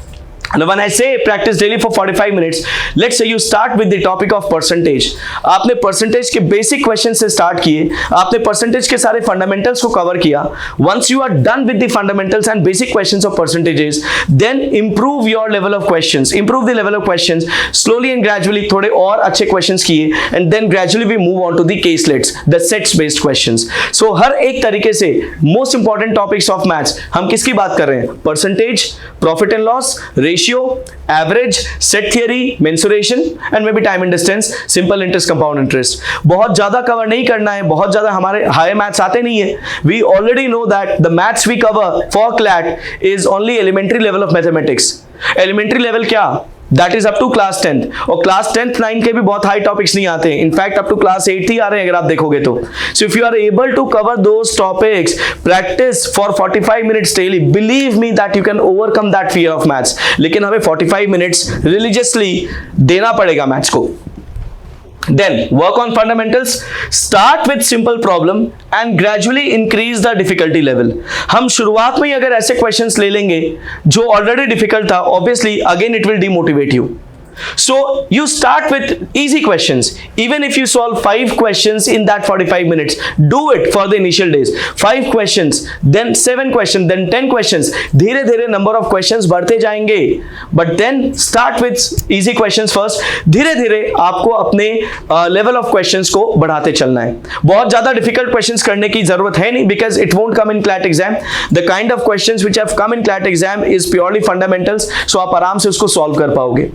And when I say practice daily for 45 minutes, let's say you start with the topic of percentage. आपने percentage के basic questions से start किए, आपने percentage के सारे fundamentals को cover किया. Once you are done with the fundamentals and basic questions of percentages, then improve your level of questions. Improve the level of questions. Slowly and gradually थोड़े और अच्छे questions किए, and then gradually we move on to the caselets, the sets based questions. So हर एक तरीके से most important topics of maths हम किसकी बात कर रहे हैं? Percentage, profit and loss, ratio, average, set theory, mensuration and maybe time and distance, simple interest, compound interest. बहुत ज्यादा कवर नहीं करना है, बहुत ज्यादा हमारे हाई मैथ्स आते नहीं है. We already know that the maths we cover for CLAT is only elementary level of mathematics. Elementary level क्या? That is up to class 10th. और class 10th 9 के भी बहुत हाई टॉपिक्स नहीं आते हैं. In fact up to class 8th ही आ रहे हैं अगर आप देखोगे तो. So if you are able to cover those topics, practice for 45 minutes daily, believe me that you can overcome that fear of maths. लेकिन हमें 45 minutes religiously देना पड़ेगा मैथ्स को. Then work on fundamentals, start with simple problem and gradually increase the difficulty level. हम शुरुआत में ही अगर ऐसे questions ले लेंगे जो already difficult था, obviously again it will demotivate you. So you start with easy questions. Even if you solve 5 questions in that 45 minutes, do it for the initial days. 5 questions, then 7 questions, then 10 questions. धीरे धीरे number of questions बढ़ते जाएंगे. But then start with easy questions first. धीरे धीरे आपको अपने level of questions को बढ़ाते चलना है. बहुत ज़्यादा difficult questions करने की ज़रूरत है नहीं, because it won't come in CLAT exam. The kind of questions which have come in CLAT exam is purely fundamentals. So आप आराम से उसको solve कर पाओगे.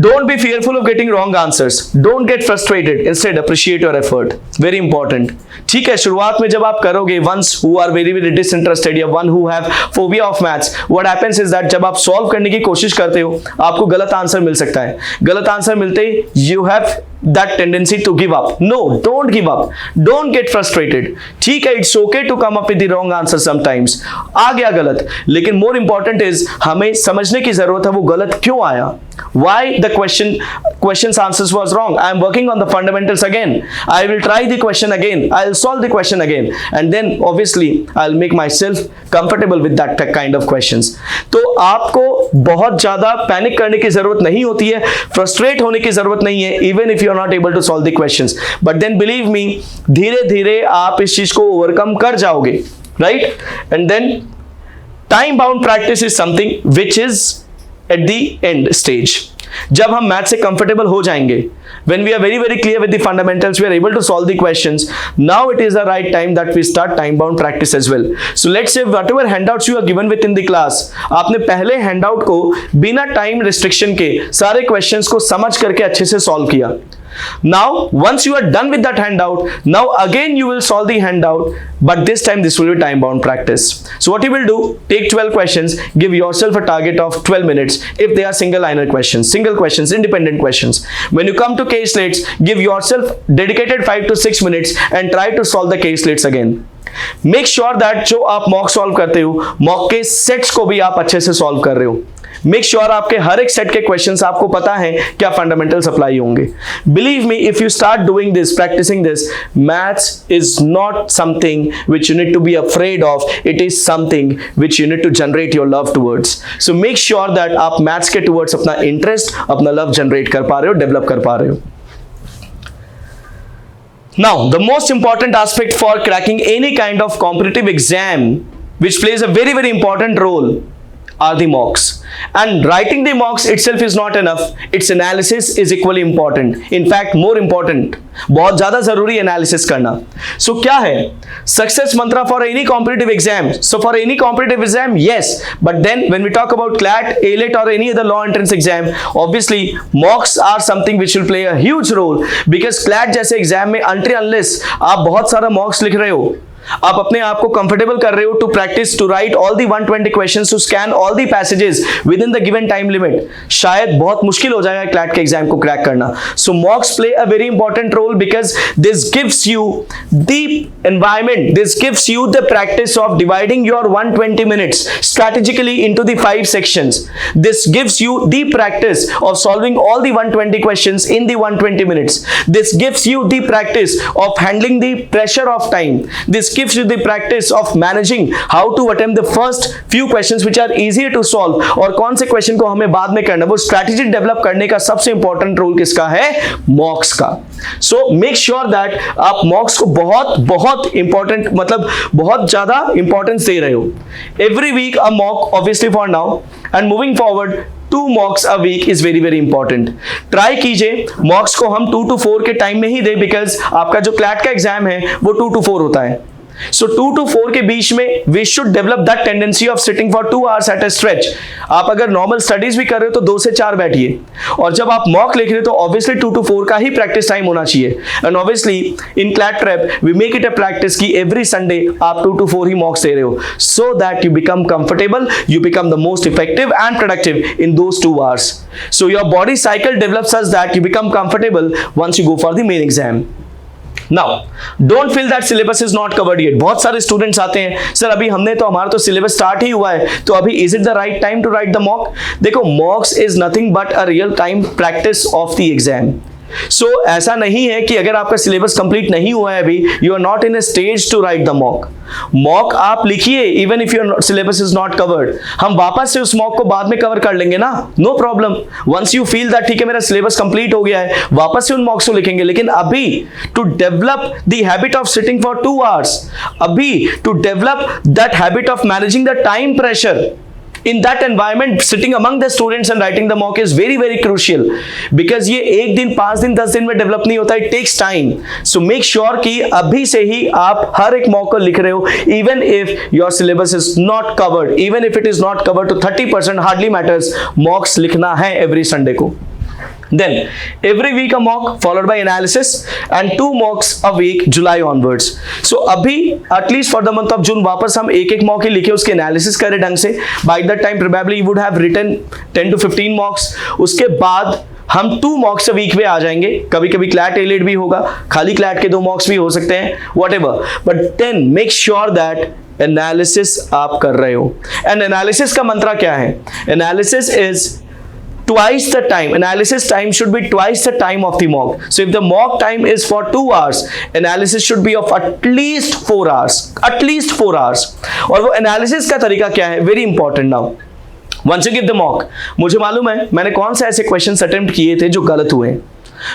Don't be fearful of getting wrong answers. Don't get frustrated. Instead, appreciate your effort. Very important. ठीक है, शुरुआत में जब आप करोगे, ones who are very very disinterested या one who have phobia of maths, what happens is that जब आप solve करने की कोशिश करते हो, आपको गलत आंसर मिल सकता है. गलत आंसर मिलते ही you have that tendency to give up. No, don't give up. Don't get frustrated. ठीक है, it's okay to come up with the wrong answer sometimes. आ गया गलत, लेकिन more important is हमें समझने की जरूरत है वो गलत क्यों आया. Why the question's answers was wrong. I am working on the fundamentals again. I will try the question again. I'll solve the question again, and then obviously I'll make myself comfortable with that kind of questions. तो आपको बहुत ज्यादा panic करने की जरूरत नहीं होती है, फ्रस्ट्रेट होने की जरूरत नहीं है, even if you are not able to solve the questions. But then believe me, धीरे धीरे आप इस चीज को ओवरकम कर जाओगे, right? And then time bound practice is something which is at the end stage. जब हम मैथ से कंफर्टेबल हो जाएंगे, when we are very very clear with the fundamentals, we are able to solve the questions, now it is the right time that we start time bound practice as well. So let's say whatever handouts you are given within the class, आपने पहले handout को बिना time restriction के सारे questions को समझ करके अच्छे से solve किया. Now once you are done with that handout, now again you will solve the handout, but this time this will be time bound practice. So what you will do, take 12 questions, give yourself a target of 12 minutes if they are single liner questions, single questions, independent questions. When you come to caselets, give yourself dedicated 5 to 6 minutes and try to solve the caselets again. Make sure that जो आप mock solve करते हो, mock के sets को भी आप अच्छे से solve कर रहे हो. मेक श्योर आपके हर एक सेट के क्वेश्चंस आपको पता है क्या फंडामेंटल्स अप्लाई होंगे. Believe me, if you start doing this, practising this, maths is not something which you need to be afraid of. It is something which you need to generate your love towards. So make sure that आप maths के towards अपना interest, अपना love generate कर पा रहे हो, develop कर पा रहे हो. Now, the most important aspect for cracking any kind of competitive exam, which plays a very very important role, are the mocks, and writing the mocks itself is not enough, its analysis is equally important, in fact more important, बहुत ज्यादा जरूरी analysis करना. सो क्या है success Mantra for any competitive exam? So for any competitive exam yes, but then when we talk about CLAT, ALET or any other law entrance exam, obviously mocks are something which will play a huge role, because CLAT जैसे exam में until unless आप बहुत सारा मॉक्स लिख रहे हो, आप अपने आप को कंफर्टेबल कर रहे हो to practise to write all the 120 questions, to scan all the passages within the given time limit, शायद बहुत मुश्किल हो जाएगा क्लैट के एग्जाम को क्रैक करना. So mocks play a very important role because this gives you the environment, this gives you the practice of dividing your 120 minutes strategically into the 5 sections. This gives you the practice of solving all the 120 questions in the 120 minutes. This gives you the practice of handling the pressure of time. This gives you the practice of managing how to attempt the first few questions which are easier to solve, और कौन से question को हमें बाद में करना, वो strategy develop करने का सबसे इंपॉर्टेंट रोल किसका है? मॉक्स का. सो मेक श्योर दैट आप मॉक्स को बहुत बहुत इंपॉर्टेंट, मतलब बहुत ज्यादा इंपॉर्टेंस दे रहे हो. Every week a mock obviously for now, and moving forward 2 mocks a week is very very important. Try कीजिए मॉक्स को हम 2 to 4 के टाइम में ही दे, बिकॉज आपका जो क्लैट का एग्जाम है वो 2 to 4 होता है. सो 2 to 4 के बीच में we should develop that tendency of sitting for 2 hours at a stretch. आप अगर नॉर्मल स्टडीज भी कर रहे हो तो 2 से 4 बैठिए, और जब आप मॉक लिख रहे हो तो ऑब्वियसली 2 to 4 का ही प्रैक्टिस टाइम होना चाहिए. And obviously in CLAT prep we make it a practice की एवरी संडे आप 2 to 4 ही मॉक्स दे रहे हो, so that you become comfortable, you become the most effective and productive in those 2 hours. So your body cycle develops such that you become comfortable once you go for the main exam. Now, don't feel that syllabus is not covered yet. बहुत सारे students आते हैं, sir अभी हमारा तो syllabus start ही हुआ है, तो अभी is it the right time to write the mock? देखो, mocks is nothing but a real time practice of the exam. So ऐसा नहीं है कि अगर आपका सिलेबस कंप्लीट नहीं हुआ है अभी, you are not in a stage to write the mock. Mock आप लिखिए even if your syllabus is not covered. हम वापस से उस मॉक को बाद में कवर कर लेंगे ना, no problem. Once you feel that ठीक है मेरा सिलेबस कंप्लीट हो गया है, वापस से उन मॉक्स को लिखेंगे. लेकिन अभी to develop the habit of sitting for 2 hours, अभी to develop that habit of managing the time pressure, in that environment sitting among the students and writing the mock is very very crucial, because ये 1 दिन 5 दिन 10 दिन में develop नहीं होता, it takes time. So make sure कि अभी से ही आप हर एक मॉक को लिख रहे हो, even if your syllabus is not covered, even if it is not covered to 30%, hardly matters, mocks लिखना है every Sunday को. Then every week a mock followed by analysis, and 2 mocks a week July onwards. So अभी at least for the month of June वापस हम एक mock ही लिखे, उसके analysis करें ढंग से. By that time probably you would have written 10 to 15 mocks. उसके बाद हम 2 मॉक्स a week पे आ जाएंगे. कभी कभी क्लैट एलेट भी होगा, खाली क्लैट के 2 मॉक्स भी हो सकते हैं, whatever. But then make sure that analysis आप कर रहे हो. एंड एनालिसिस का मंत्रा क्या है? Analysis is twice the time. Analysis time should be twice the time of the mock. So if the mock time is for 2 hours, analysis should be of at least 4 hours. At least 4 hours. और वो analysis का तरीका क्या है? Very important now. Once you give the mock, मुझे मालूम है मैंने कौन से ऐसे questions attempt किए थे जो गलत हुए.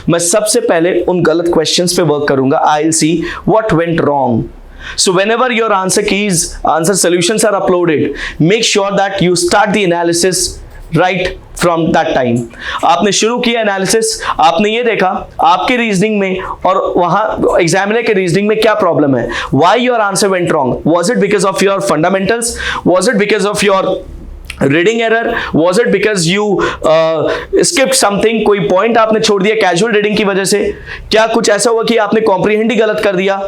मैं सबसे पहले उन गलत questions पे work करूंगा. I'll see what went wrong. So whenever your answer solutions are uploaded, make sure that you start the analysis right from that time. आपने शुरू किया एनालिसिस, आपने ये देखा आपके रीजनिंग में और वहां एग्जामिनर के रीजनिंग में क्या प्रॉब्लम है. Why your answer went wrong? Was it because of your fundamentals? Was it because of your reading error? Was it because you skipped something? कोई पॉइंट आपने छोड़ दिया कैजुअल रीडिंग की वजह से? क्या कुछ ऐसा हुआ कि आपने कॉम्प्रीहेंड ही गलत कर दिया?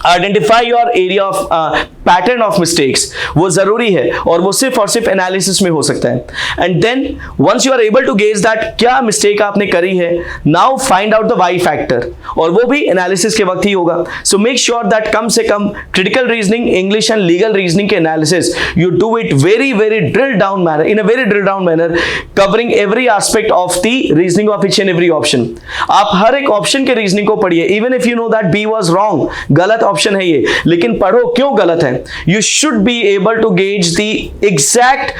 Identify your area of pattern of mistakes, वो जरूरी है और वो सिर्फ और सिर्फ एनालिसिस में हो सकता है. And then once you are able to gauge that क्या मिस्टेक आपने करी है, now find out the why factor, और वो भी एनालिसिस के वक्त ही होगा. सो मेक श्योर दैट कम से कम critical reasoning, English and legal reasoning के analysis you do it very very drill down manner, in a very drill down manner, covering every aspect of the reasoning of each and every option. आप हर एक option के reasoning को पढ़िए, even if you know that B was wrong, गलत option है ये, लेकिन पढ़ो क्यों गलत है. You should be able to gauge the exact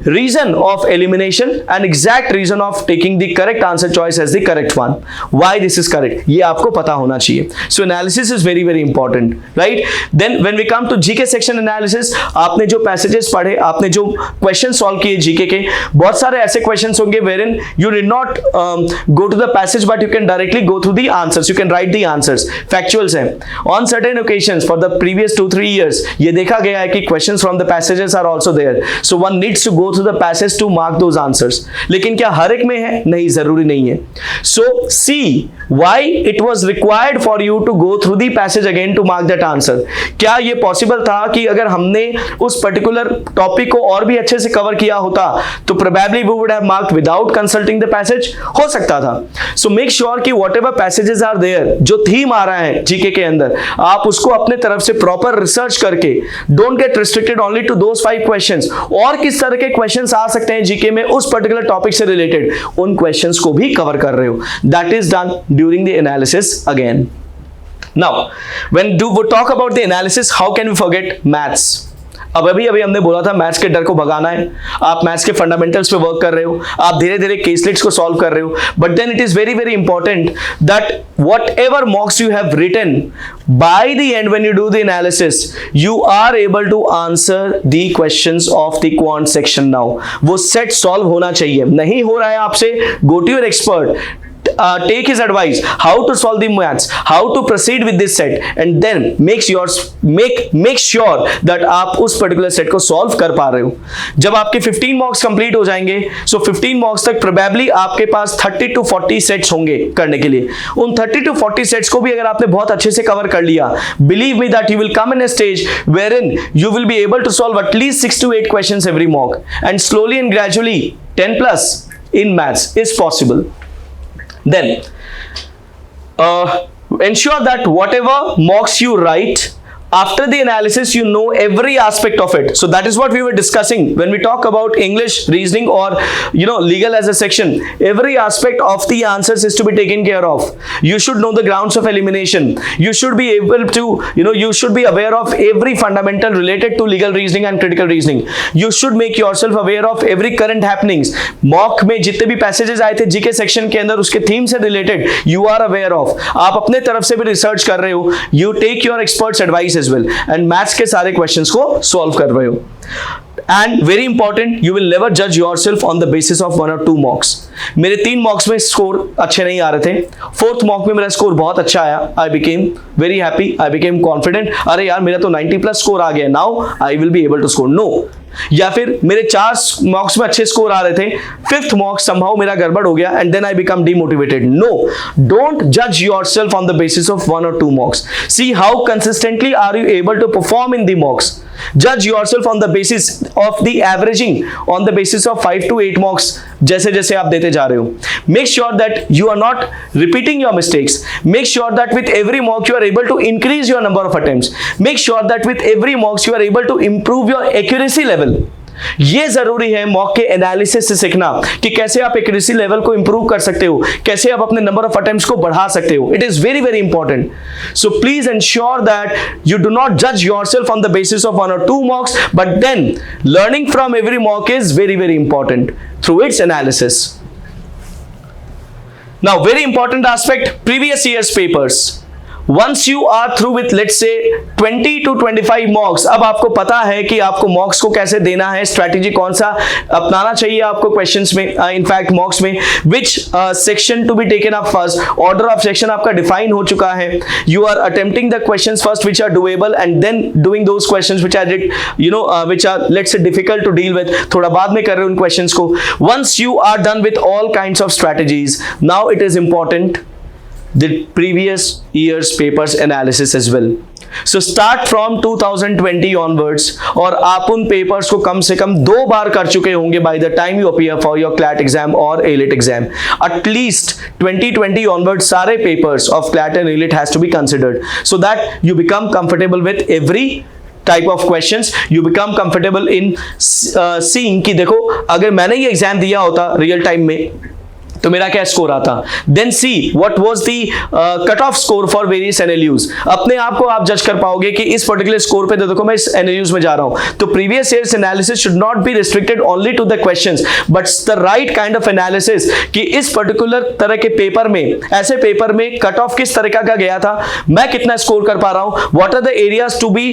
reason of elimination and exact reason of taking the correct answer choice as the correct one. Why this is correct, ये आपको पता होना चाहिए. So analysis is very very important, right? Then when we come to GK section analysis, आपने जो passages पढ़े, आपने जो questions solve किए GK के, बहुत सारे ऐसे questions होंगे wherein you did not go to the passage but you can directly go through the answers, you can write the answers, factuals हैं. On certain occasions for the previous 2-3 years ये देखा गया है कि questions from the passages are also there, so one needs to go through the passage to mark those answers. लेकिन क्या हर एक में है? नहीं, जरूरी नहीं है. So see why it was required for you to go through the passage again to mark that answer. क्या ये possible था कि अगर हमने उस particular topic को और भी अच्छे से cover किया होता तो probably we would have marked without consulting the passage? हो सकता था. So make sure कि whatever passages are there, जो theme आ रहा है GK के अंदर, आप उसको अपने तरफ से proper research करके, don't get restricted only to those 5 questions. और किस तरह के questions आ सकते हैं GK में उस particular topic से related, उन questions को भी cover कर रहे हो. That is done during the analysis again. Now, when we talk about the analysis, how can we forget maths? अब अभी हमने बोला था मैथ्स के डर को भगाना है. आप मैथ्स के फंडामेंटल्स पे वर्क कर रहे हो, आप धीरे धीरे केसलेट्स को सॉल्व कर रहे हो, but then it is very very important that whatever mocks you have written, by the end when you do the analysis you are able to answer the questions of the quant section. now वो set solve होना चाहिए. नहीं हो रहा है आपसे, go to your expert, take his advice how to solve the maths, how to proceed with this set, and then make sure that आप उस particular set को solve कर पा रहे हो. जब आपके 15 marks complete हो जाएंगे, so 15 marks तक probably आपके पास 30 to 40 sets होंगे करने के लिए. उन 30 to 40 sets को भी अगर आपने बहुत अच्छे से cover कर लिया, believe me that you will come in a stage wherein you will be able to solve at least 6 to 8 questions every mock, and slowly and gradually 10 plus in maths is possible. Then ensure that whatever mocks you write, after the analysis you know every aspect of it. So that is what we were discussing when we talk about English, reasoning, or legal as a section. Every aspect of the answers is to be taken care of. You should know the grounds of elimination. You should be able to you should be aware of every fundamental related to legal reasoning and critical reasoning. You should make yourself aware of every current happenings. Mock में जितने भी passages आए थे GK section के अंदर, उसके theme से related you are aware of. आप अपने तरफ से भी research कर रहे हो. You take your experts advice as well, and maths के सारे questions को solve कर रहे हो. And very important, you will never judge yourself on the basis of 1 or 2 mocks. मेरे 3 mocks में स्कोर अच्छे नहीं आ रहे थे, 4th mock में मेरा स्कोर बहुत अच्छा आया. I became very happy, I became confident. अरे यार मेरा तो 90 plus स्कोर आ गया, now I will be able to score. No. या फिर मेरे 4 मॉक्स में अच्छे स्कोर आ रहे थे, 5th मॉक somehow मेरा गड़बड़ हो गया and then I become demotivated. No, don't judge yourself on the basis of 1 or 2 mocks. See how consistently are you able to perform in the mocks. Judge yourself on the basis of the averaging, on the basis of 5 to 8 mocks जैसे जैसे आप देते जा रहे हो. Make sure that you are not repeating your mistakes. Make sure that with every mock you are able to increase your number of attempts. Make sure that with every mocks you are able to improve your accuracy level. ये जरूरी है mock के analysis से सीखना कि कैसे आप accuracy level को इंप्रूव कर सकते हो, कैसे आप अपने नंबर ऑफ अटेम्प्ट्स को बढ़ा सकते हो. It is very very important. So please ensure that you do not जज yourself on the basis of 1 or 2 mocks, but then learning from every mock is very very important through its analysis. Now very important aspect, previous year's papers. Once you are through with let's say 20 to 25 mocks, अब आपको पता है कि आपको mocks को कैसे देना है, strategy कौन सा अपनाना चाहिए आपको questions में, in fact mocks में, which section to be taken up first, order of section आपका define हो चुका है. You are attempting the questions first which are doable and then doing those questions which are which are let's say difficult to deal with, थोड़ा बाद में कर रहे हो उन questions को. Once you are done with all kinds of strategies, now it is important the previous year's papers analysis as well. So start from 2020 onwards, और आप उन papers को कम से कम 2 बार कर चुके होंगे by the time you appear for your CLAT exam or AILET exam. At least 2020 onwards सारे papers of CLAT and AILET has to be considered, so that you become comfortable with every type of questions. You become comfortable in seeing कि देखो अगर मैंने ये exam दिया होता real time में तो मेरा क्या स्कोर आता, then see what was the cut off score for various NLUs. अपने आप को आप जज कर पाओगे कि इस पर्टिकुलर स्कोर पे देखो मैं इस एनएलयूज में जा रहा हूं। तो previous years analysis should not be restricted only to the questions but the right kind of analysis कि इस पर्टिकुलर तरह के पेपर में, ऐसे पेपर में कट ऑफ किस तरीका का गया था, मैं कितना स्कोर कर पा रहा हूं, what are the areas to be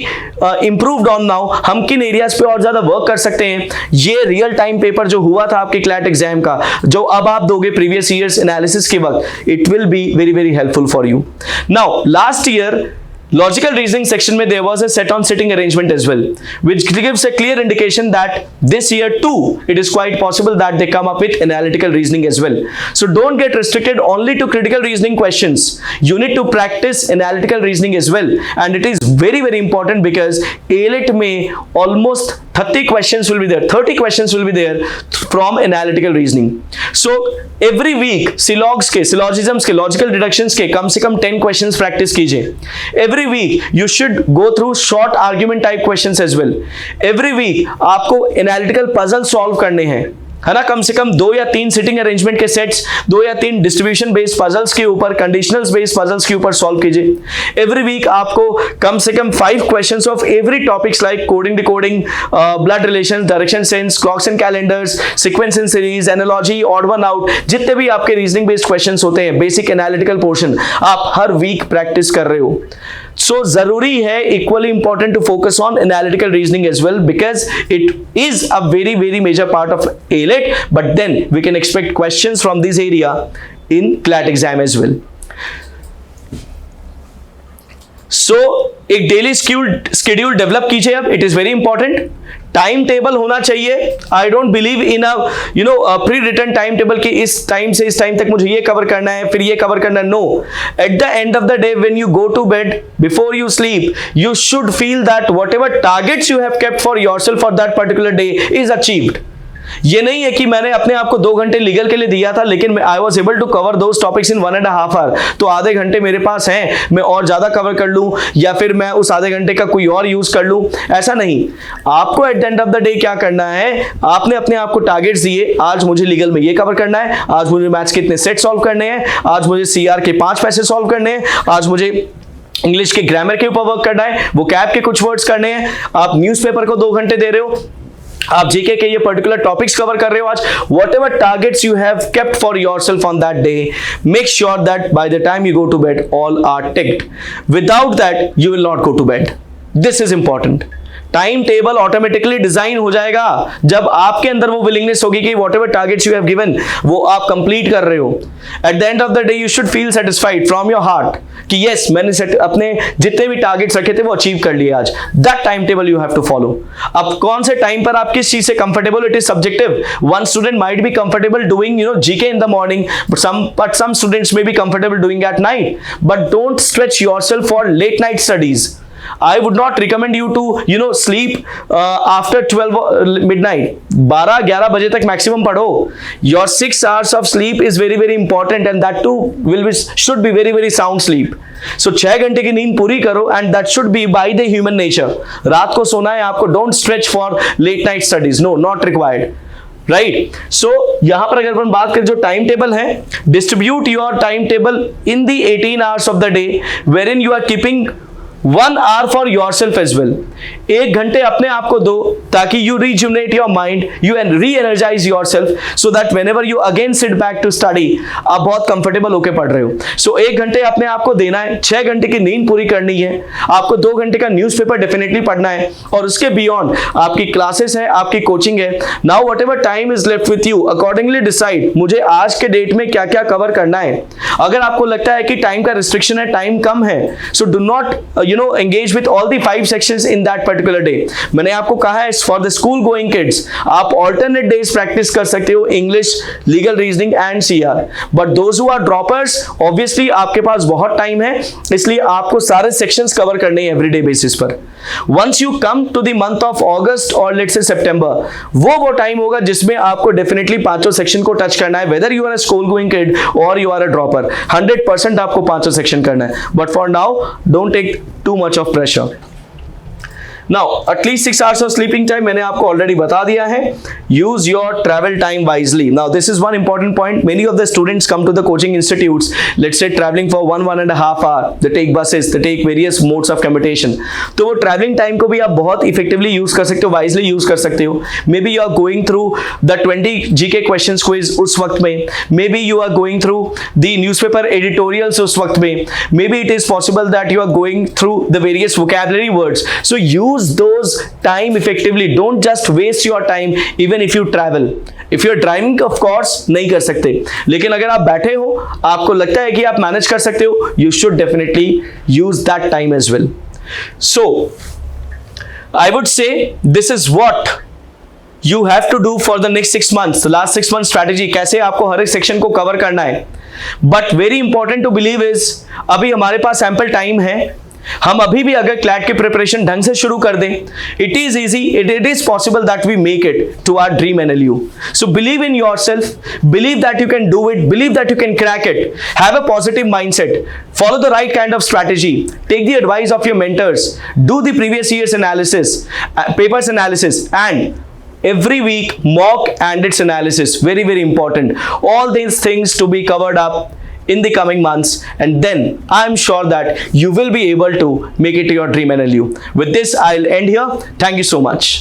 improved on now, हम किन एरियाज पे और ज्यादा वर्क कर सकते हैं। ये रियल टाइम पेपर जो हुआ था आपके क्लैट एग्जाम का, जो अब आप दोगे प्रीवियस ईयर्स एनालिसिस के वक्त, it will be very very helpful for you. Now last year logical reasoning section में there was a set on sitting arrangement as well, which gives a clear indication that this year too it is quite possible that they come up with analytical reasoning as well. So don't get restricted only to critical reasoning questions. You need to practice analytical reasoning as well, and it is very very important because ALET में almost 30 questions will be there, 30 questions will be there from analytical reasoning. So every week syllogs के, syllogisms के, logical deductions के कम से कम 10 questions practice कीजिए। Every week you should go through short argument type questions as well. Every week आपको analytical puzzle solve करने हैं, है ना, कम से कम 2 या 3 सिटिंग अरेंजमेंट के सेट्स, 2 या 3 डिस्ट्रीब्यूशन बेस्ड पजल्स के ऊपर, कंडीशनल्स बेस्ड पजल्स के ऊपर सॉल्व कीजिए। एवरी वीक आपको कम से कम 5 questions of every topics like coding, decoding, blood relations, direction sense, clocks and calendars, sequence in series, analogy, odd one out, जितने भी आपके रीजनिंग बेस्ड क्वेश्चंस होते हैं, बेसिक एनालिटिकल पोर्शन आप हर वीक प्रैक्टिस कर रहे हो। So जरूरी है, equally important to focus on analytical reasoning as well because it is a very very major part of ALET, but then we can expect questions from this area in CLAT exam as well. So एक daily schedule develop कीजिए अब, it is very important. Time table होना चाहिए। I don't believe in a pre written time table कि इस time से इस time तक मुझे ये कवर करना है, फिर ये कवर करना है। No, at the end of the day when you go to bed, before you sleep, you should feel that whatever targets you have kept for yourself for that particular day is achieved. ये नहीं है कि मैंने अपने आप को 2 घंटे legal के लिए दिया था लेकिन I was able to cover those topics in 1.5 hour, तो आधे घंटे मेरे पास हैं, मैं और ज्यादा कवर कर लूं या फिर मैं उस आधे घंटे का कोई और यूज कर लूं, ऐसा नहीं। आपको eight the end of the day क्या करना है, आपने अपने आप को टारगेट्स दिए, आज मुझे लीगल में ये कवर करना है, आज मुझे मैथ्स के इतने सेट सॉल्व करने हैं, आज मुझे CR के 5 पैसे सॉल्व करने हैं, आज मुझे इंग्लिश के ग्रामर के ऊपर वर्क करना है, वो कैप के कुछ वर्ड्स करने हैं। आप न्यूज़पेपर को 2 घंटे दे रहे हो, आप जीके के ये पर्टिकुलर टॉपिक्स कवर कर रहे हो आज, whatever targets you have kept for yourself on that day, make sure that by the time you go to bed all are ticked. Without that you will not go to bed. This is important. Time table automatically design हो जाएगा जब आपके अंदर वो willingness होगी कि whatever targets you have given वो आप कंप्लीट कर रहे हो। At the end of the day you should feel satisfied from your heart कि यस मैंने अपने जितने भी टारगेट्स रखे थे वो अचीव कर लिए आज। That time table you have to follow. अब कौन से टाइम पर आप किस चीज से comfortable, it is subjective. One student might be comfortable doing GK in the morning but some students may be comfortable doing at night, but don't stretch yourself for late night studies. I would not recommend you to sleep after 12 midnight. 12-11 बजे तक maximum पढ़ो. Your 6 hours of sleep is very very important and that too should be very very sound sleep. So 6 घंटे की नींद पूरी करो and that should be by the human nature. रात को सोना है आपको, don't stretch for late night studies. No, not required. Right so यहां पर अगर अपन बात करें जो टाइम टेबल है, distribute your time table in the 18 hours of the day wherein you are keeping 1 hour for yourself as well. 1 घंटे अपने आप को दो ताकि you rejuvenate your mind, you reenergise yourself so that whenever you again sit back to study आप बहुत comfortable होकर पढ़ रहे हो। सो 1 घंटे अपने आप को देना है, 6 घंटे की नींद पूरी करनी है, आपको 2 घंटे का न्यूज़पेपर डेफिनेटली पढ़ना है और उसके बियॉन्ड आपकी क्लासेस है, आपकी कोचिंग है। Now what ever time is left with you accordingly decide मुझे आज के डेट में क्या क्या कवर करना है। अगर आपको लगता है कि टाइम का रिस्ट्रिक्शन है, टाइम कम है, so do not engage with all the 5 sections in that particular day. मैंने आपको कहा है for the school going kids आप alternate days practice कर सकते हो English, legal reasoning and CR. But those who are droppers obviously आपके पास बहुत टाइम है इसलिए आपको सारे sections cover करने हैं everyday basis पर। Once you come to the month of August or let's say September वो टाइम होगा जिसमें आपको definitely 5 सेक्शन को टच करना है whether you are a school going kid or you are a dropper। 100% आपको 5 सेक्शन करना है। But for now don't take too much of pressure. Now at least 6 hours of sleeping time मैंने आपको already बता दिया है. Use your travel time wisely. Now this is one important point. Many of the students come to the coaching institutes, let's say travelling for 1.5 hour, they take buses, they take various modes of commutation. तो वो travelling time को भी आप बहुत effectively use कर सकते हो, wisely use कर सकते हो. Maybe you are going through the 20 GK questions quiz उस वक्त में, maybe you are going through the newspaper editorials उस वक्त में, maybe it is possible that you are going through the various vocabulary words. So use those time effectively. Don't just waste your time even if you travel. If you're driving, of course नहीं कर सकते, लेकिन अगर आप बैठे हो, आपको लगता है कि आप मैनेज कर सकते हो, you should definitely use that time as well. So I would say this is what you have to do for the next 6 months. The last 6 months strategy, कैसे आपको हर एक सेक्शन को कवर करना है. But very important to believe is, अभी हमारे पास sample time है. हम अभी भी अगर क्लैट की प्रिपरेशन ढंग से शुरू कर दें, it is easy, it is possible that we make it to our dream NLU. So believe in yourself, believe that you can do it, believe that you can crack it. Have a positive mindset, follow the right kind of strategy, take the advice of your mentors, do the previous years analysis, papers analysis, and every week mock and its analysis. Very, very important. All these things to be covered up in the coming months, and then I'm sure that you will be able to make it to your dream NLU. With this, I'll end here. Thank you so much.